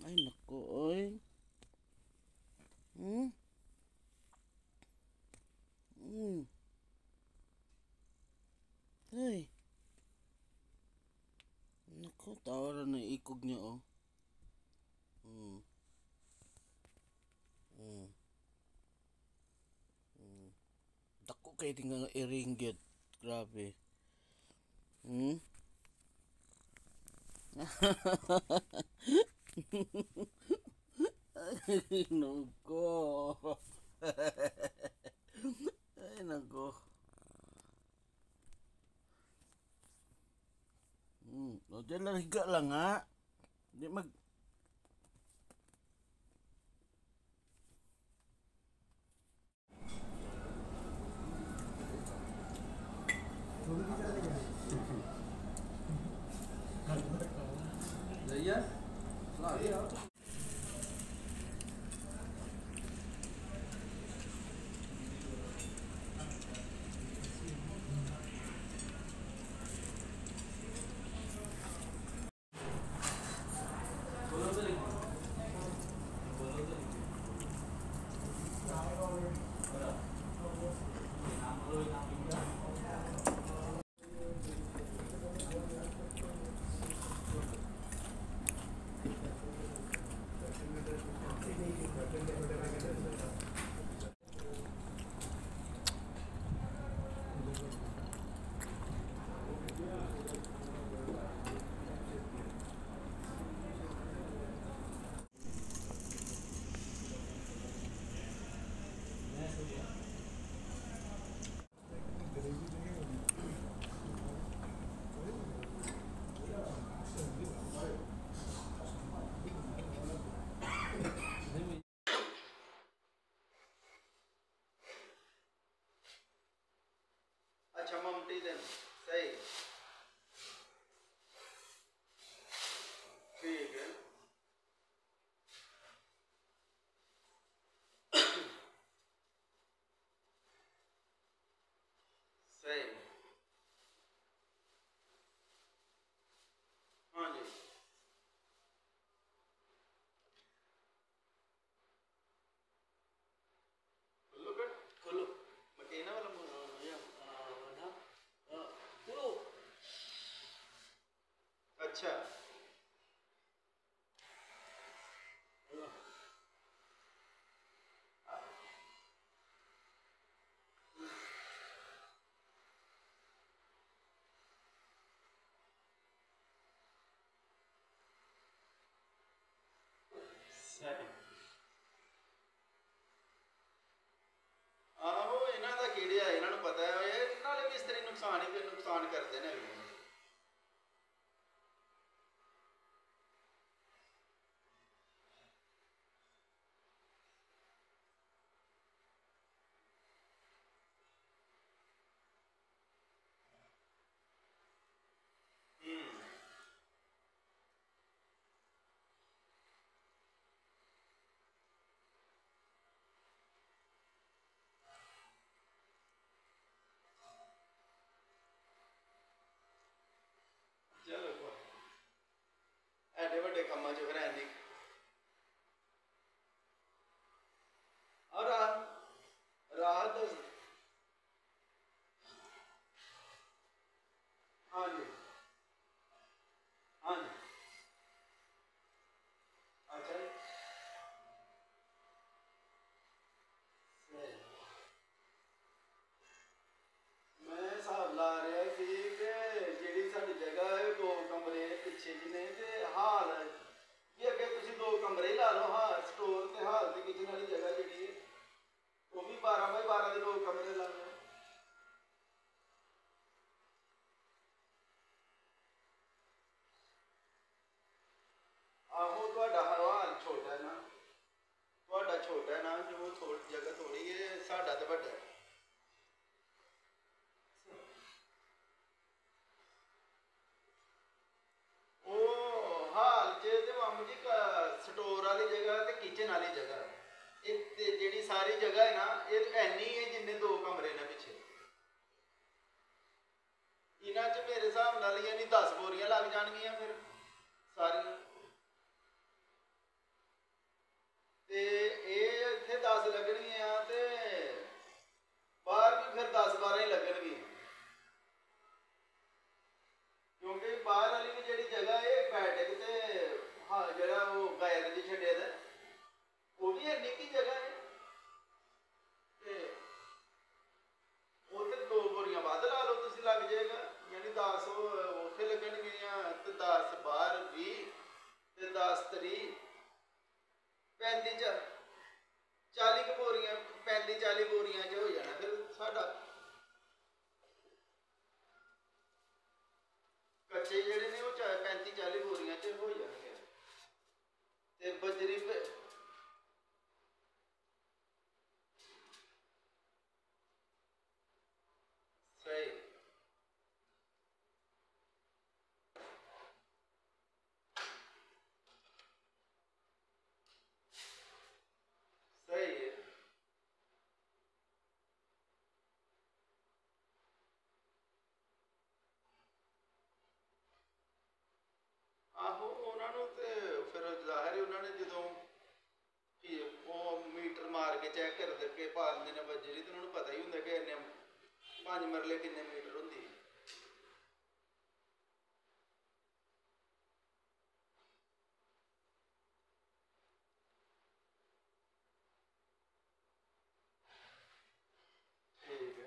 Ay, naku, oy. Ay. Naku, tawa na ng ikog niya, oh. Okay, tingnan i-ringgit. Grabe. Hmm? Ay, nako. Ay, nako. O, dyan lang, higa lang ha. Hindi mag... अच्छा ममटी दिन सही ठीक है सही हाँ जी खुलो कट खुलो मकीना वाला अच्छा ਆਹੋ ਇਹਨਾਂ ਦਾ ਕੀੜੇ ਆ ਇਹਨਾਂ ਨੂੰ ਪਤਾ ਹੈ ਇਹ ਨਾਲੇ ਮਿਸਤਰੀ ਨੁਕਸਾਨ ਹੀ ਨੁਕਸਾਨ ਕਰਦੇ ਨੇ ਚਲੋ ਐਡੇ ਵੱਡੇ ਕੰਮਾਂ 'ਚ ਫਿਰ ਐਨੀ ਔਰ ਰਾਤ ਹਾਂਜੀ ਹਾਂਜੀ ਅੱਛਾ ਜੀ ਮੈਂ ਹਿਸਾਬ ਲਾ ਰਿਹਾ ਸੀ ਕਿ ਜਿਹੜੀ ਸਾਡੀ ਜਗ੍ਹਾ ਹੈ 2 ਕਮਰੇ ਪਿੱਛੇ ਜੀ ਨੇ ਤੇ ਹਾਲ ਕਿ ਅੱਗੇ ਤੁਸੀਂ 2 ਕਮਰੇ ਲਾ ਲਓ ਹਾਲ ਸਟੋਰ ਤੇ ਹਾਲ ਤੇ ਕਿਚਨ ਵਾਲੀ ਜਗ੍ਹਾ ਜਿਹੜੀ ਹੈ ਉਹ ਵੀ 12 ਬਾਈ 12 ਦੇ 2 ਕਮਰੇ ਲਾ ਲਓ ਆਹੋ ਤੁਹਾਡਾ ਹਾਲ ਛੋਟਾ ਹੈ ਨਾ ਤੁਹਾਡਾ ਛੋਟਾ ਹੈ ਨਾ ਜੋ ਜਗ੍ਹਾ ਥੋੜੀ ਹੈ ਸਾਡਾ ਤਾਂ ਵੱਡਾ ਹੈ ਉਹ ਹਾਲ 'ਚ ਤੇ ਮਾਮੂ ਜੀ ਸਟੋਰ ਵਾਲੀ ਜਗ੍ਹਾ ਤੇ ਕਿਚਨ ਵਾਲੀ ਜਗ੍ਹਾ ਇਹ ਤੇ ਜਿਹੜੀ ਸਾਰੀ ਜਗ੍ਹਾ ਹੈ ਨਾ ਇਹ ਐਨੀ ਹੈ ਜਿੰਨੇ 2 ਕਮਰੇ ਨੇ ਪਿੱਛੇ ਇਹਨਾਂ 'ਚ ਮੇਰੇ ਹਿਸਾਬ ਨਾਲ ਯਾਨੀ 10 ਬੋਰੀਆਂ ਲੱਗ ਜਾਣਗੀਆਂ ਫਿਰ ਸਾਰੀਆਂ ਤੇ ਇਹ ਇੱਥੇ 10 ਲੱਗਣਗੀਆਂ ਤੇ ਬਾਹਰ ਵੀ ਫਿਰ 10-12 ਹੀ ਲੱਗਣਗੀਆਂ ਕਿਉਂਕਿ ਬਾਹਰ ਵਾਲੀ ਵੀ ਜਿਹੜੀ ਜਗ੍ਹਾ ਹੈ ਬੈਠਕ ਤੇ ਹਾਂ ਜਿਹੜਾ ਉਹ ਗਾਇਰ ਦੀ ਛੱਡਿਆ ਦਾ ਉਹ ਵੀ ਇੰਨੀ ਕੀ ਜਗ੍ਹਾ ਹੈ ਤੇ ਵੱਧ ਲਾ ਲਓ ਤੁਸੀਂ, ਲੱਗ ਜਾਏਗਾ। ਯਾਨੀ 10 ਉੱਥੇ ਲੱਗਣਗੀਆਂ ਤੇ 10 ਬਾਹਰ 20 ਤੇ 10 30 35 40 ਕੁ ਬੋਰੀਆਂ, 35 40 ਬੋਰੀਆਂ 'ਚ ਹੋ ਜਾਣਾ ਫਿਰ ਸਾਡਾ। ਕੱਚੇ ਜਿਹੜੇ ਨੇ ਉਹ 35 40 ਬੋਰੀਆਂ 'ਚ ਹੋ ਜਾਣਗੇ। ਤੇ ਬਜਰੀ ਸਹੀ ਸਹੀ ਹੈ। ਆਹੋ ਉਹਨਾਂ ਨੂੰ ਤੇ ਫਿਰ ਜ਼ਾਹਿਰ ਹੀ ਉਹਨਾਂ ਨੇ ਜਦੋਂ ਕਿ ਉਹ ਮੀਟਰ ਮਾਰ ਕੇ ਚੈੱਕ ਕਰਦੇ ਕੇ ਪਾ ਦਿੰਦੇ ਨੇ ਬਜਰੀ, ਤੇ ਉਹਨਾਂ ਨੂੰ ਪਤਾ ਹੀ ਹੁੰਦਾ ਕਿ ਇੰਨੇ 5 ਮਰਲੇ ਕਿੰਨੇ ਮੀਟਰ ਹੁੰਦੀ ਹੈ। ਠੀਕ ਹੈ।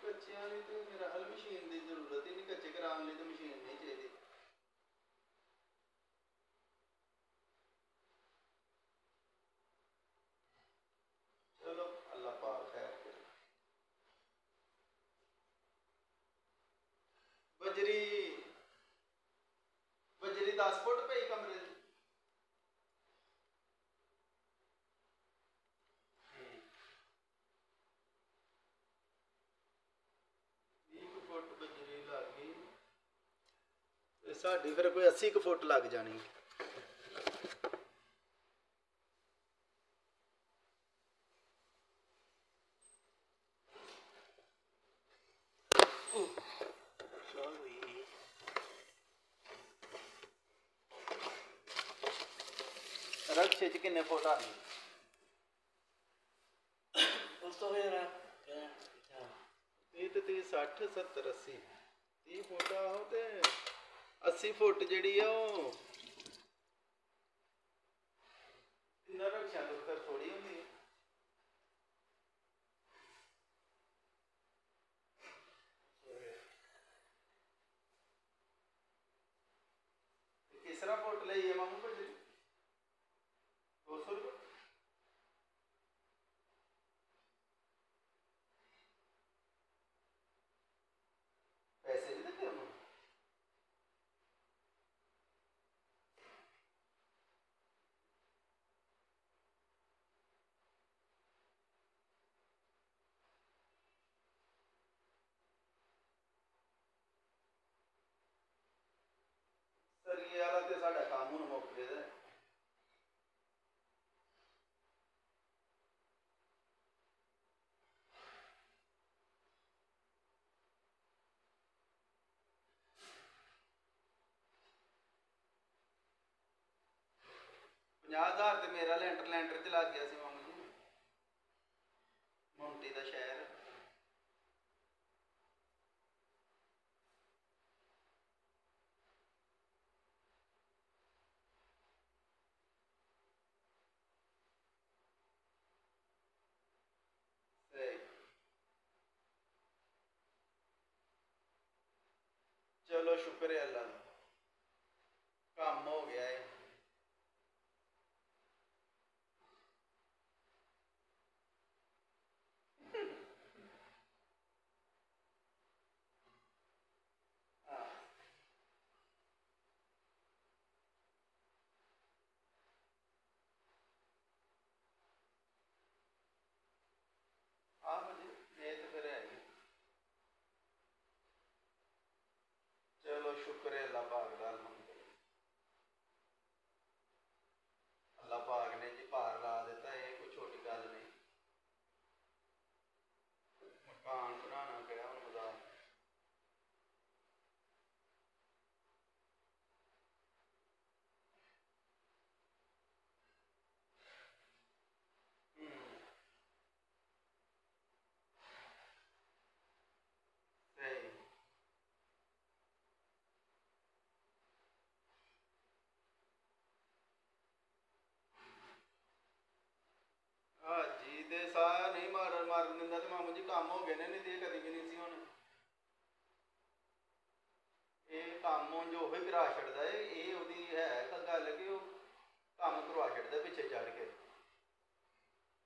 ਕੱਚਿਆਂ ਲਈ ਤੇ ਮੇਰਾ ਹਲ ਮਸ਼ੀਨ ਦੀ ਜ਼ਰੂਰਤ ਹੀ ਨਹੀਂ, ਕੱਚੇ ਕਰਾਉਣ ਲਈ ਤਾਂ ਮਸ਼ੀਨ ਨਹੀਂ ਚਾਹੀਦੀ। ਚਲੋ ਅੱਲਾ ਪਾਕ ਖੈਰ ਕਰੇ। ਬਜਰੀ ਬਜਰੀ 10 ਫੁੱਟ ਪਈ ਕਮਰੇ 'ਚ। 20 ਫੁੱਟ ਬਜਰੀ ਲੱਗ ਗਈ ਤੇ ਸਾਡੀ ਫਿਰ ਕੋਈ 80 ਕੁ ਫੁੱਟ ਲੱਗ ਜਾਣੀ। रक्शे च किन्ने फुट आने ਉਸ ਤੋਂ ਫਿਰ 30 ਤੇ 30 60 70 80 30 ਫੁੱਟ ਆਹੋ ਤੇ 80 ਫੁੱਟ ਜਿਹੜੀ ਆ ਉਹ ਇਹਨਾਂ ਰਕਸ਼ਿਆਂ ਤੋਂ ਫਿਰ ਥੋੜੀ ਹੁੰਦੀ ਹੈ। किस तरह फुट ली है मामू बजरी 200 रुपये। पैसे नहीं देते उन्होंने। सरिये वाला तो साढ़ा काम हूँ मुक गया। $50,000 तो मेरा लैंटर लैंटर च लग गया सी मामू जी। मुंटी का शहर चलो शुक्र है अल्लाह का, काम हो गया है। आहो जी ये तो फिर है जी। चलो शुक्र है अल्लाह पाक दा, अल्लाह पाक ने जी पार ला देता है, कोई छोटी गल नहीं। मकान बनाना गया हूँ खुदा सही ਤੇ ਸਾਹ ਨਹੀਂ ਮਾਰਨ ਦਿੰਦਾ ਤੇ ਮਾਮੂ ਜੀ ਕੰਮ ਹੋ ਗਏ ਨੇ, ਨਹੀਂ ਤੇ ਇਹ ਕਦੀ ਵੀ ਨਹੀਂ ਸੀ ਹੁਣ। ਇਹ ਕੰਮ ਹੁਣ ਜੋ ਉਹੀ ਕਰਾ ਛੱਡਦਾ ਹੈ, ਇਹ ਉਹਦੀ ਹੈ ਤਾਂ ਗੱਲ ਕਿ ਉਹ ਕੰਮ ਕਰਵਾ ਛੱਡਦਾ ਪਿੱਛੇ ਚੜ ਕੇ।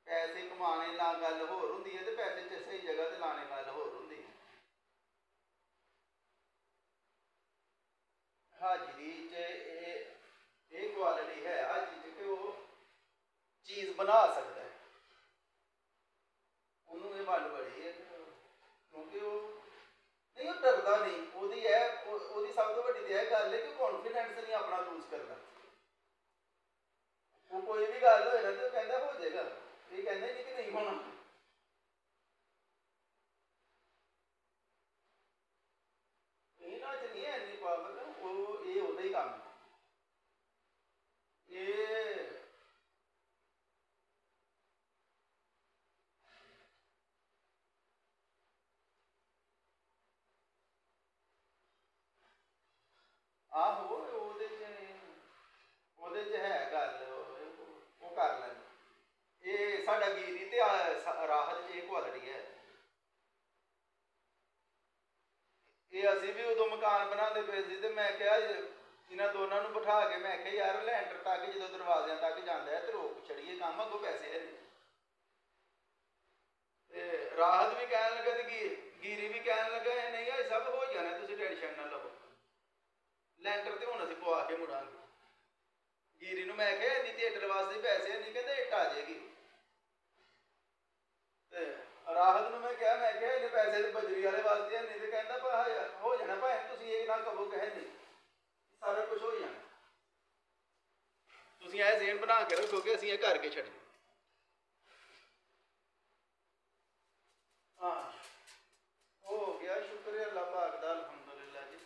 ਪੈਸੇ ਕਮਾਣੇ ਨਾਲ ਗੱਲ ਹੋਰ ਹੁੰਦੀ ਹੈ ਤੇ ਪੈਸੇ ਚ ਸਹੀ ਜਗ੍ਹਾ ਤੇ ਲਾਣੇ ਗੱਲ ਹੋਰ ਹੁੰਦੀ ਹੈ। ਹਾਜ਼ਰੀ ਚ ਇਹ ਕੁਆਲਿਟੀ ਹੈ ਹਾਜ਼ਰੀ ਚ ਕਿ ਉਹ ਚੀਜ਼ ਬਣਾ ਸਕਦਾ ਹੈ। ਉਹਨੂੰ ਇਹ ਵੱਲ ਬੜੀ ਹੈ ਕਿਉਂਕਿ ਉਹ ਨਹੀਂ, ਉਹ ਡਰਦਾ ਨਹੀਂ। ਉਹਦੀ ਸਭ ਤੋਂ ਵੱਡੀ ਤੇ ਇਹ ਗੱਲ ਹੈ ਕਿ ਕੌਨਫੀਡੈਂਸ ਨਹੀਂ ਆਪਣਾ ਲੂਜ਼ ਕਰਦਾ। ਉਹ ਕੋਈ ਵੀ ਗੱਲ ਹੋਏ ਨਾ ਤੇ ਉਹ ਕਹਿੰਦਾ ਹੋ ਜਾਏਗਾ, ਇਹ ਕਹਿੰਦਾ ਨਹੀਂ ਕਿ ਨਹੀਂ ਹੋਣਾ। ਇਹਨਾਂ ਚ ਨਹੀਂ ਹੈ ਇੰਨੀ ਪਾਵਰ, ਇਹ ਉਹਦਾ ਹੀ ਕੰਮ। ਇਹ ਆਹੋ ਉਹਦੇ ਚ ਹੈ ਗੱਲ, ਉਹ ਕਰ ਲੈਂਦਾ। ਇਹ ਸਾਡਾ ਗੀਰੀ ਤੇ ਰਾਹਤ ਚ ਇਹ ਕੁਆਲਿਟੀ ਹੈ। ਇਹ ਅਸੀਂ ਵੀ ਉਦੋਂ ਮਕਾਨ ਬਣਾਉਂਦੇ ਪਏ ਸੀ ਤੇ ਮੈਂ ਕਿਹਾ ਇਹਨਾਂ ਦੋਨਾਂ ਨੂੰ ਬਿਠਾ ਕੇ ਮੈਂ ਕਿਹਾ ਯਾਰ ਲੈਂਟਰ ਤੱਕ ਜਦੋਂ ਦਰਵਾਜ਼ਿਆਂ ਤੱਕ ਜਾਂਦਾ ਹੈ ਤੇ ਰੋਕ ਛੜੀਏ ਕੰਮ, ਅੱਗੋਂ ਪੈਸੇ ਹੈ ਨਹੀਂ। ਤੇ ਰਾਹਤ ਵੀ ਕਹਿਣ ਲੱਗਾ ਤੇ ਗੀਰੀ ਵੀ ਕਹਿਣ ਲੱਗਾ ਨਹੀਂ ਇਹ ਸਭ ਹੋ ਜਾਣਾ, ਤੁਸੀਂ ਟੈਨਸ਼ਨ ਨਾ ਲਵੋ, ਲੈਂਟਰ ਤੇ ਹੁਣ ਅਸੀਂ ਪਵਾ ਕੇ ਮੁੜਾਂਗੇ। ਗੀਰੀ ਨੂੰ ਮੈਂ ਕਿਹਾ ਇੰਨੀ ਥੀਏਟਰ ਵਾਸਤੇ ਪੈਸੇ ਨਹੀਂ, ਕਹਿੰਦੇ ਇੱਟ ਆ ਜਾਏਗੀ। ਤੇ ਰਾਹਤ ਨੂੰ ਮੈਂ ਕਿਹਾ ਇਹਨੇ ਪੈਸੇ ਤੇ ਬਜਰੀ ਵਾਲੇ ਵਾਸਤੇ ਨਹੀਂ, ਤੇ ਕਹਿੰਦਾ ਹੋ ਜਾਣਾ ਭਾਵੇਂ ਤੁਸੀਂ ਇਹ ਨਾ ਕਹੋ ਕਹੇ ਨਹੀਂ, ਸਾਰਾ ਕੁਝ ਹੋ ਜਾਣਾ। ਤੁਸੀਂ ਇਹ ਜ਼ੇਨ ਬਣਾ ਕੇ ਰੱਖੋ ਕਿ ਅਸੀਂ ਇਹ ਕਰਕੇ ਛੱਡਣਾ। ਹਾਂ ਹੋ ਗਿਆ, ਸ਼ੁਕਰ ਹੈ ਅੱਲਾਹ ਪਾਕ ਦਾ, ਅਲਹਮਦੁਲਿਲਾ ਜੀ।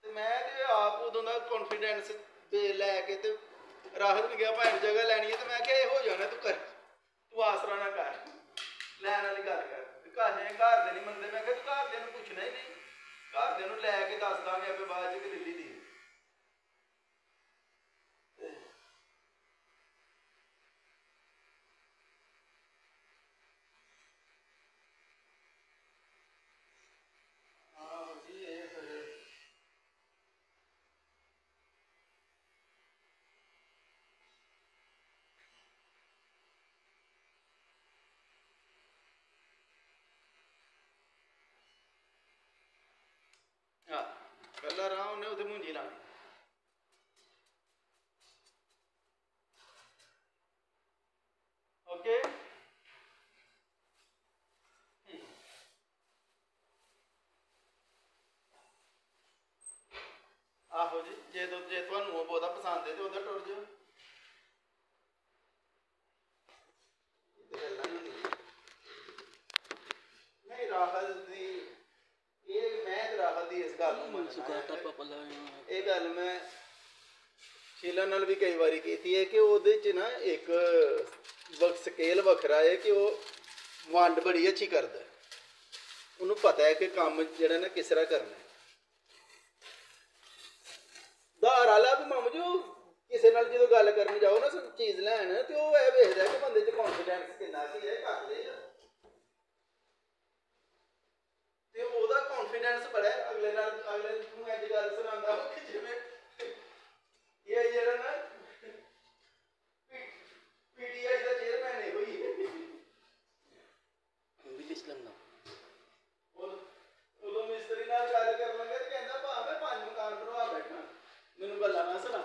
ਤੇ ਮੈਂ ਤੇ ਆਪ ਉਦੋਂ ਦਾ ਕੌਨਫੀਡੈਂਸ ਦੇ ਲੈ ਕੇ ਤੇ ਰਾਹਤ ਨੇ ਕਿਹਾ ਭਾਵੇਂ ਜਗ੍ਹਾ ਲੈਣੀ ਹੈ ਤੇ ਮੈਂ ਕਿਹਾ ਇਹ ਹੋ ਜਾਣਾ, ਤੂੰ ਕਰ, ਤੂੰ ਆਸਰਾ ਨਾ ਕਰ, ਲੈਣ ਵਾਲੀ ਗੱਲ ਕਰ। ਘਰ ਦੇ ਨਹੀਂ ਮੰਨਦੇ। ਮੈਂ ਕਿਹਾ ਤੂੰ ਘਰਦਿਆਂ ਨੂੰ ਪੁੱਛਣਾ ਹੀ ਨਹੀਂ, ਘਰਦਿਆਂ ਨੂੰ ਲੈ ਕੇ ਦੱਸ ਦਾਂਗੇ ਆਪੇ ਬਾਅਦ ਚ ਕਿ ਦਿੱਲੀ ਦੀ। ਪਹਿਲਾਂ ਰਾਹ ਉਹਨੇ ਉੱਥੇ ਮੁੰਜੀ ਲਾਣੀ। ਓਕੇ ਆਹੋ ਜੀ, ਜੇ ਤੁਹਾਨੂੰ ਉਹ ਬਹੁਤਾ ਪਸੰਦ ਹੈ ਤੇ ਉਧਰ ਟੁਰ ਜਾਓ। ਨਹੀਂ ਰਾਹਤ ਦੀ ਮੈਂ ਰਾਹਤ ਦੀ ਇਸ ਗੱਲ ਨੂੰ ਮੰਨਦਾ। ਇਹ ਗੱਲ ਮੈਂ ਸ਼ੀਲਾ ਨਾਲ ਵੀ ਕਈ ਵਾਰੀ ਕੀਤੀ ਹੈ ਕਿ ਉਹਦੇ 'ਚ ਨਾ ਇੱਕ ਸਕੇਲ ਵੱਖਰਾ ਹੈ ਕਿ ਉਹ ਵੰਡ ਬੜੀ ਅੱਛੀ ਕਰਦਾ। ਉਹਨੂੰ ਪਤਾ ਹੈ ਕਿ ਕੰਮ ਜਿਹੜਾ ਨਾ ਕਿਸ ਤਰ੍ਹਾਂ ਕਰਨਾ। ਧਾਰ ਵਾਲਾ ਵੀ ਮਾਮੂ ਜੀ ਕਿਸੇ ਨਾਲ ਜਦੋਂ ਗੱਲ ਕਰਨ ਜਾਓ ਨਾ ਚੀਜ਼ ਲੈਣ ਤੇ ਉਹ ਇਹ ਵੇਖਦਾ ਕਿ ਬੰਦੇ 'ਚ ਕੌਨਫੀਡੈਂਸ ਕਿੰਨਾ ਕੀ ਹੈ, ਕਰ ਲਏਗਾ। ਤੇ ਉਹਦਾ ਕੌਨਫੀਡੈਂਸ ਬੜਾ ਅਗਲੇ ਨੂੰ ਅੱਜ ਗੱਲ ਸੁਣਾਉਂਦਾ ਕਿ ਜਿਵੇਂ ਇਹ ਜਿਹੜਾ ਨਾ ਪੀਟੀਆਈ ਦਾ ਚੇਅਰਮੈਨ ਹੈ ਹੋਈ ਵੀ ਇਸਲਾਮ ਨਾ ਉਦੋਂ ਮਿਸਤਰੀ ਨਾਲ ਗੱਲ ਕਰਨ ਲੱਗਾ ਤੇ ਕਹਿੰਦਾ ਭਾ ਮੈਂ 5 ਮਕਾਨ ਬਣਵਾ ਬੈਠਾ, ਮੈਨੂੰ ਗੱਲਾਂ ਨਾ ਸੁਣਾ।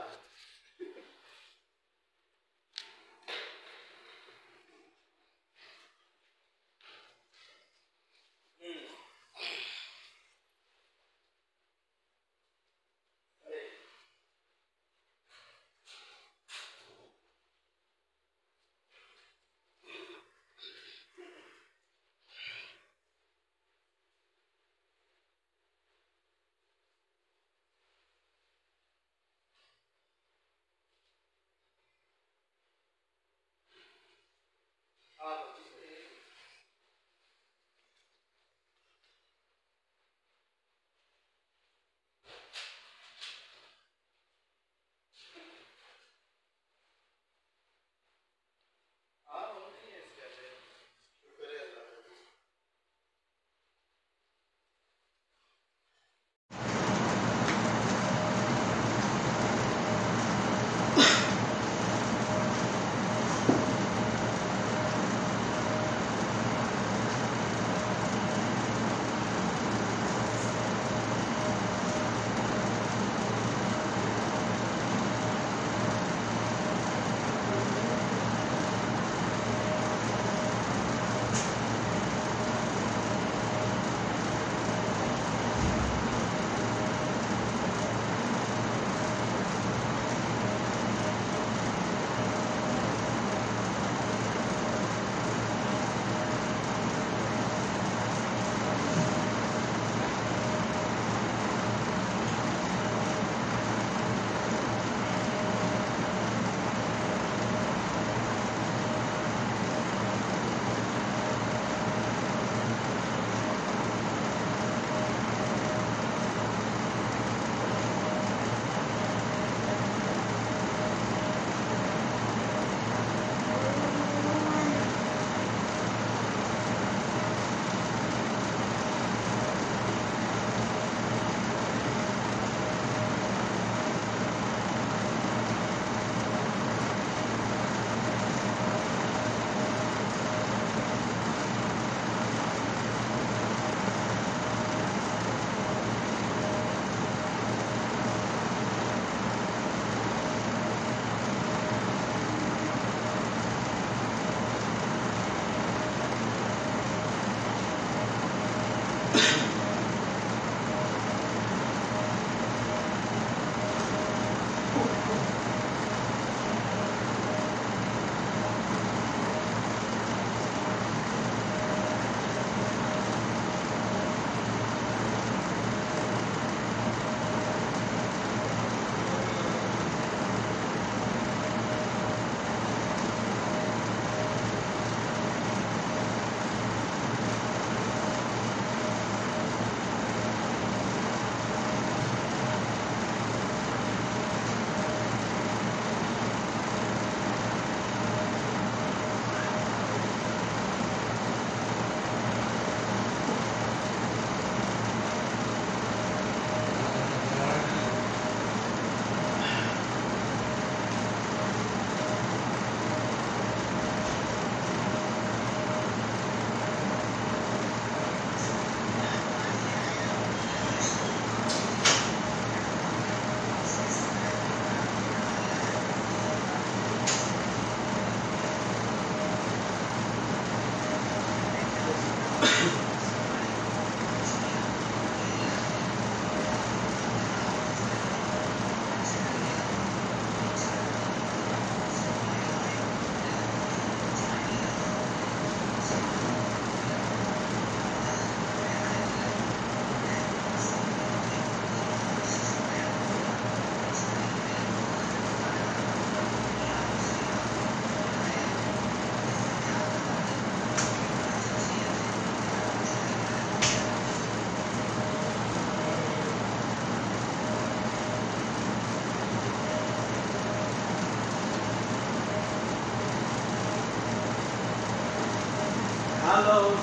Hello.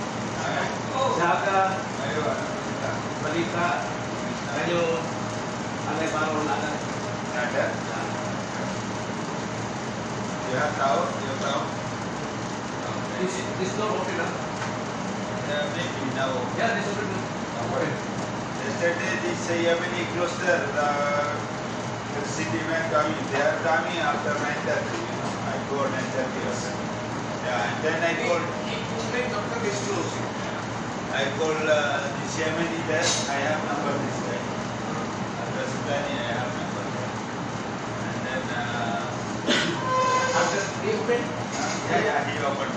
Jaga. Balita. Kayo. Alay baru nada. Nada. Ya tahu, ya tahu. This door okay na? Yeah, maybe now. Yeah, this open na. Okay. Yesterday, this Yemeni cluster, the city man coming. They are coming after 9:30. I go 9:30 also. Yeah, and then I called. I call this Yemeni there. I have number this guy. Sudani, I have number there. And then After he open? yeah, he opened.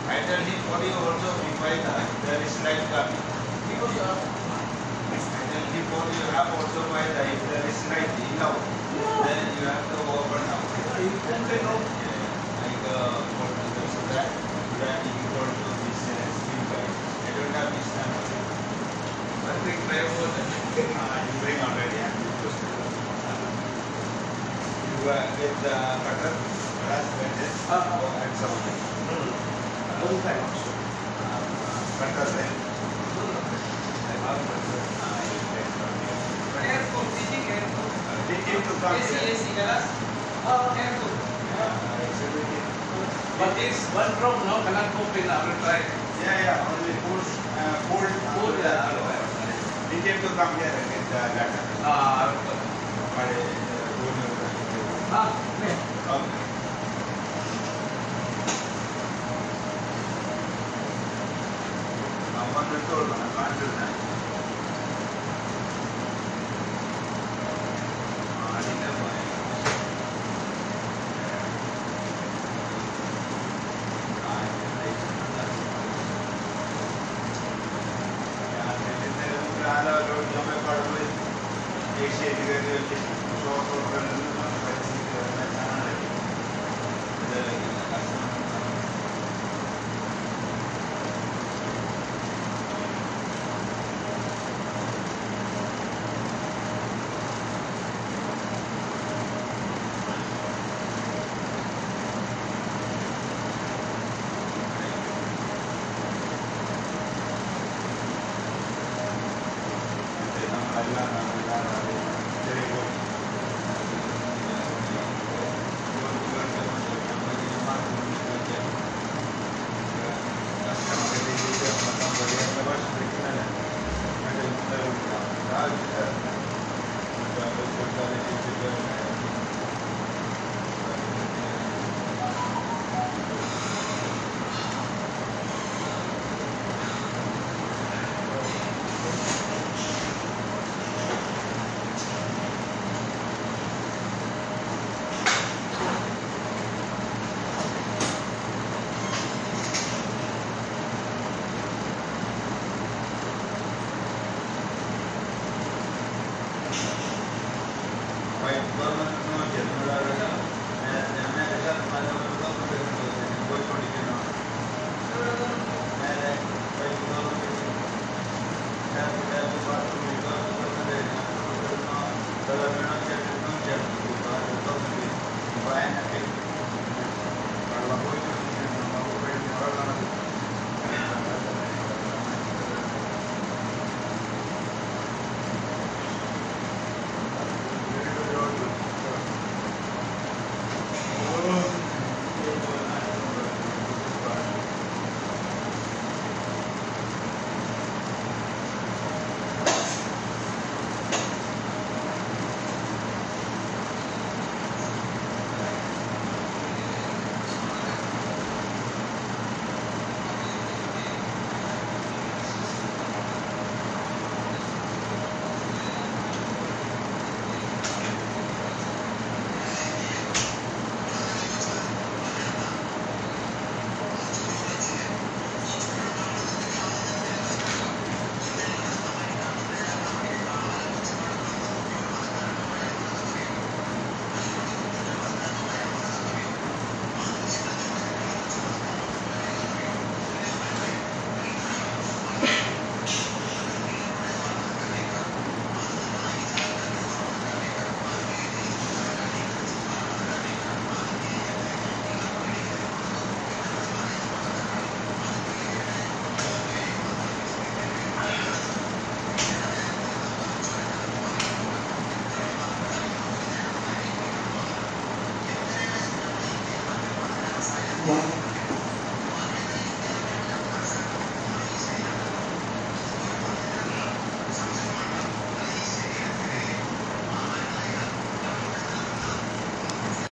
I tell him for you also because there is light coming. Because I tell him for you have also by the if there is light enough, then you have to open now. Open now. Like for so that then he told to this steel guy. I don't have this number. I think I will. You bring already. You get the cutter, last wedges, and something. Long time also. Cutter then. Aircon, teaching aircon. Teaching to come here. AC galas? Aircon. But it's one room, no? Cannot open na. We'll try. Yeah, only push, pull the teaching to come here and get the data. Okay. Okay. I'm going to tell you, I can't do that. I didn't have my...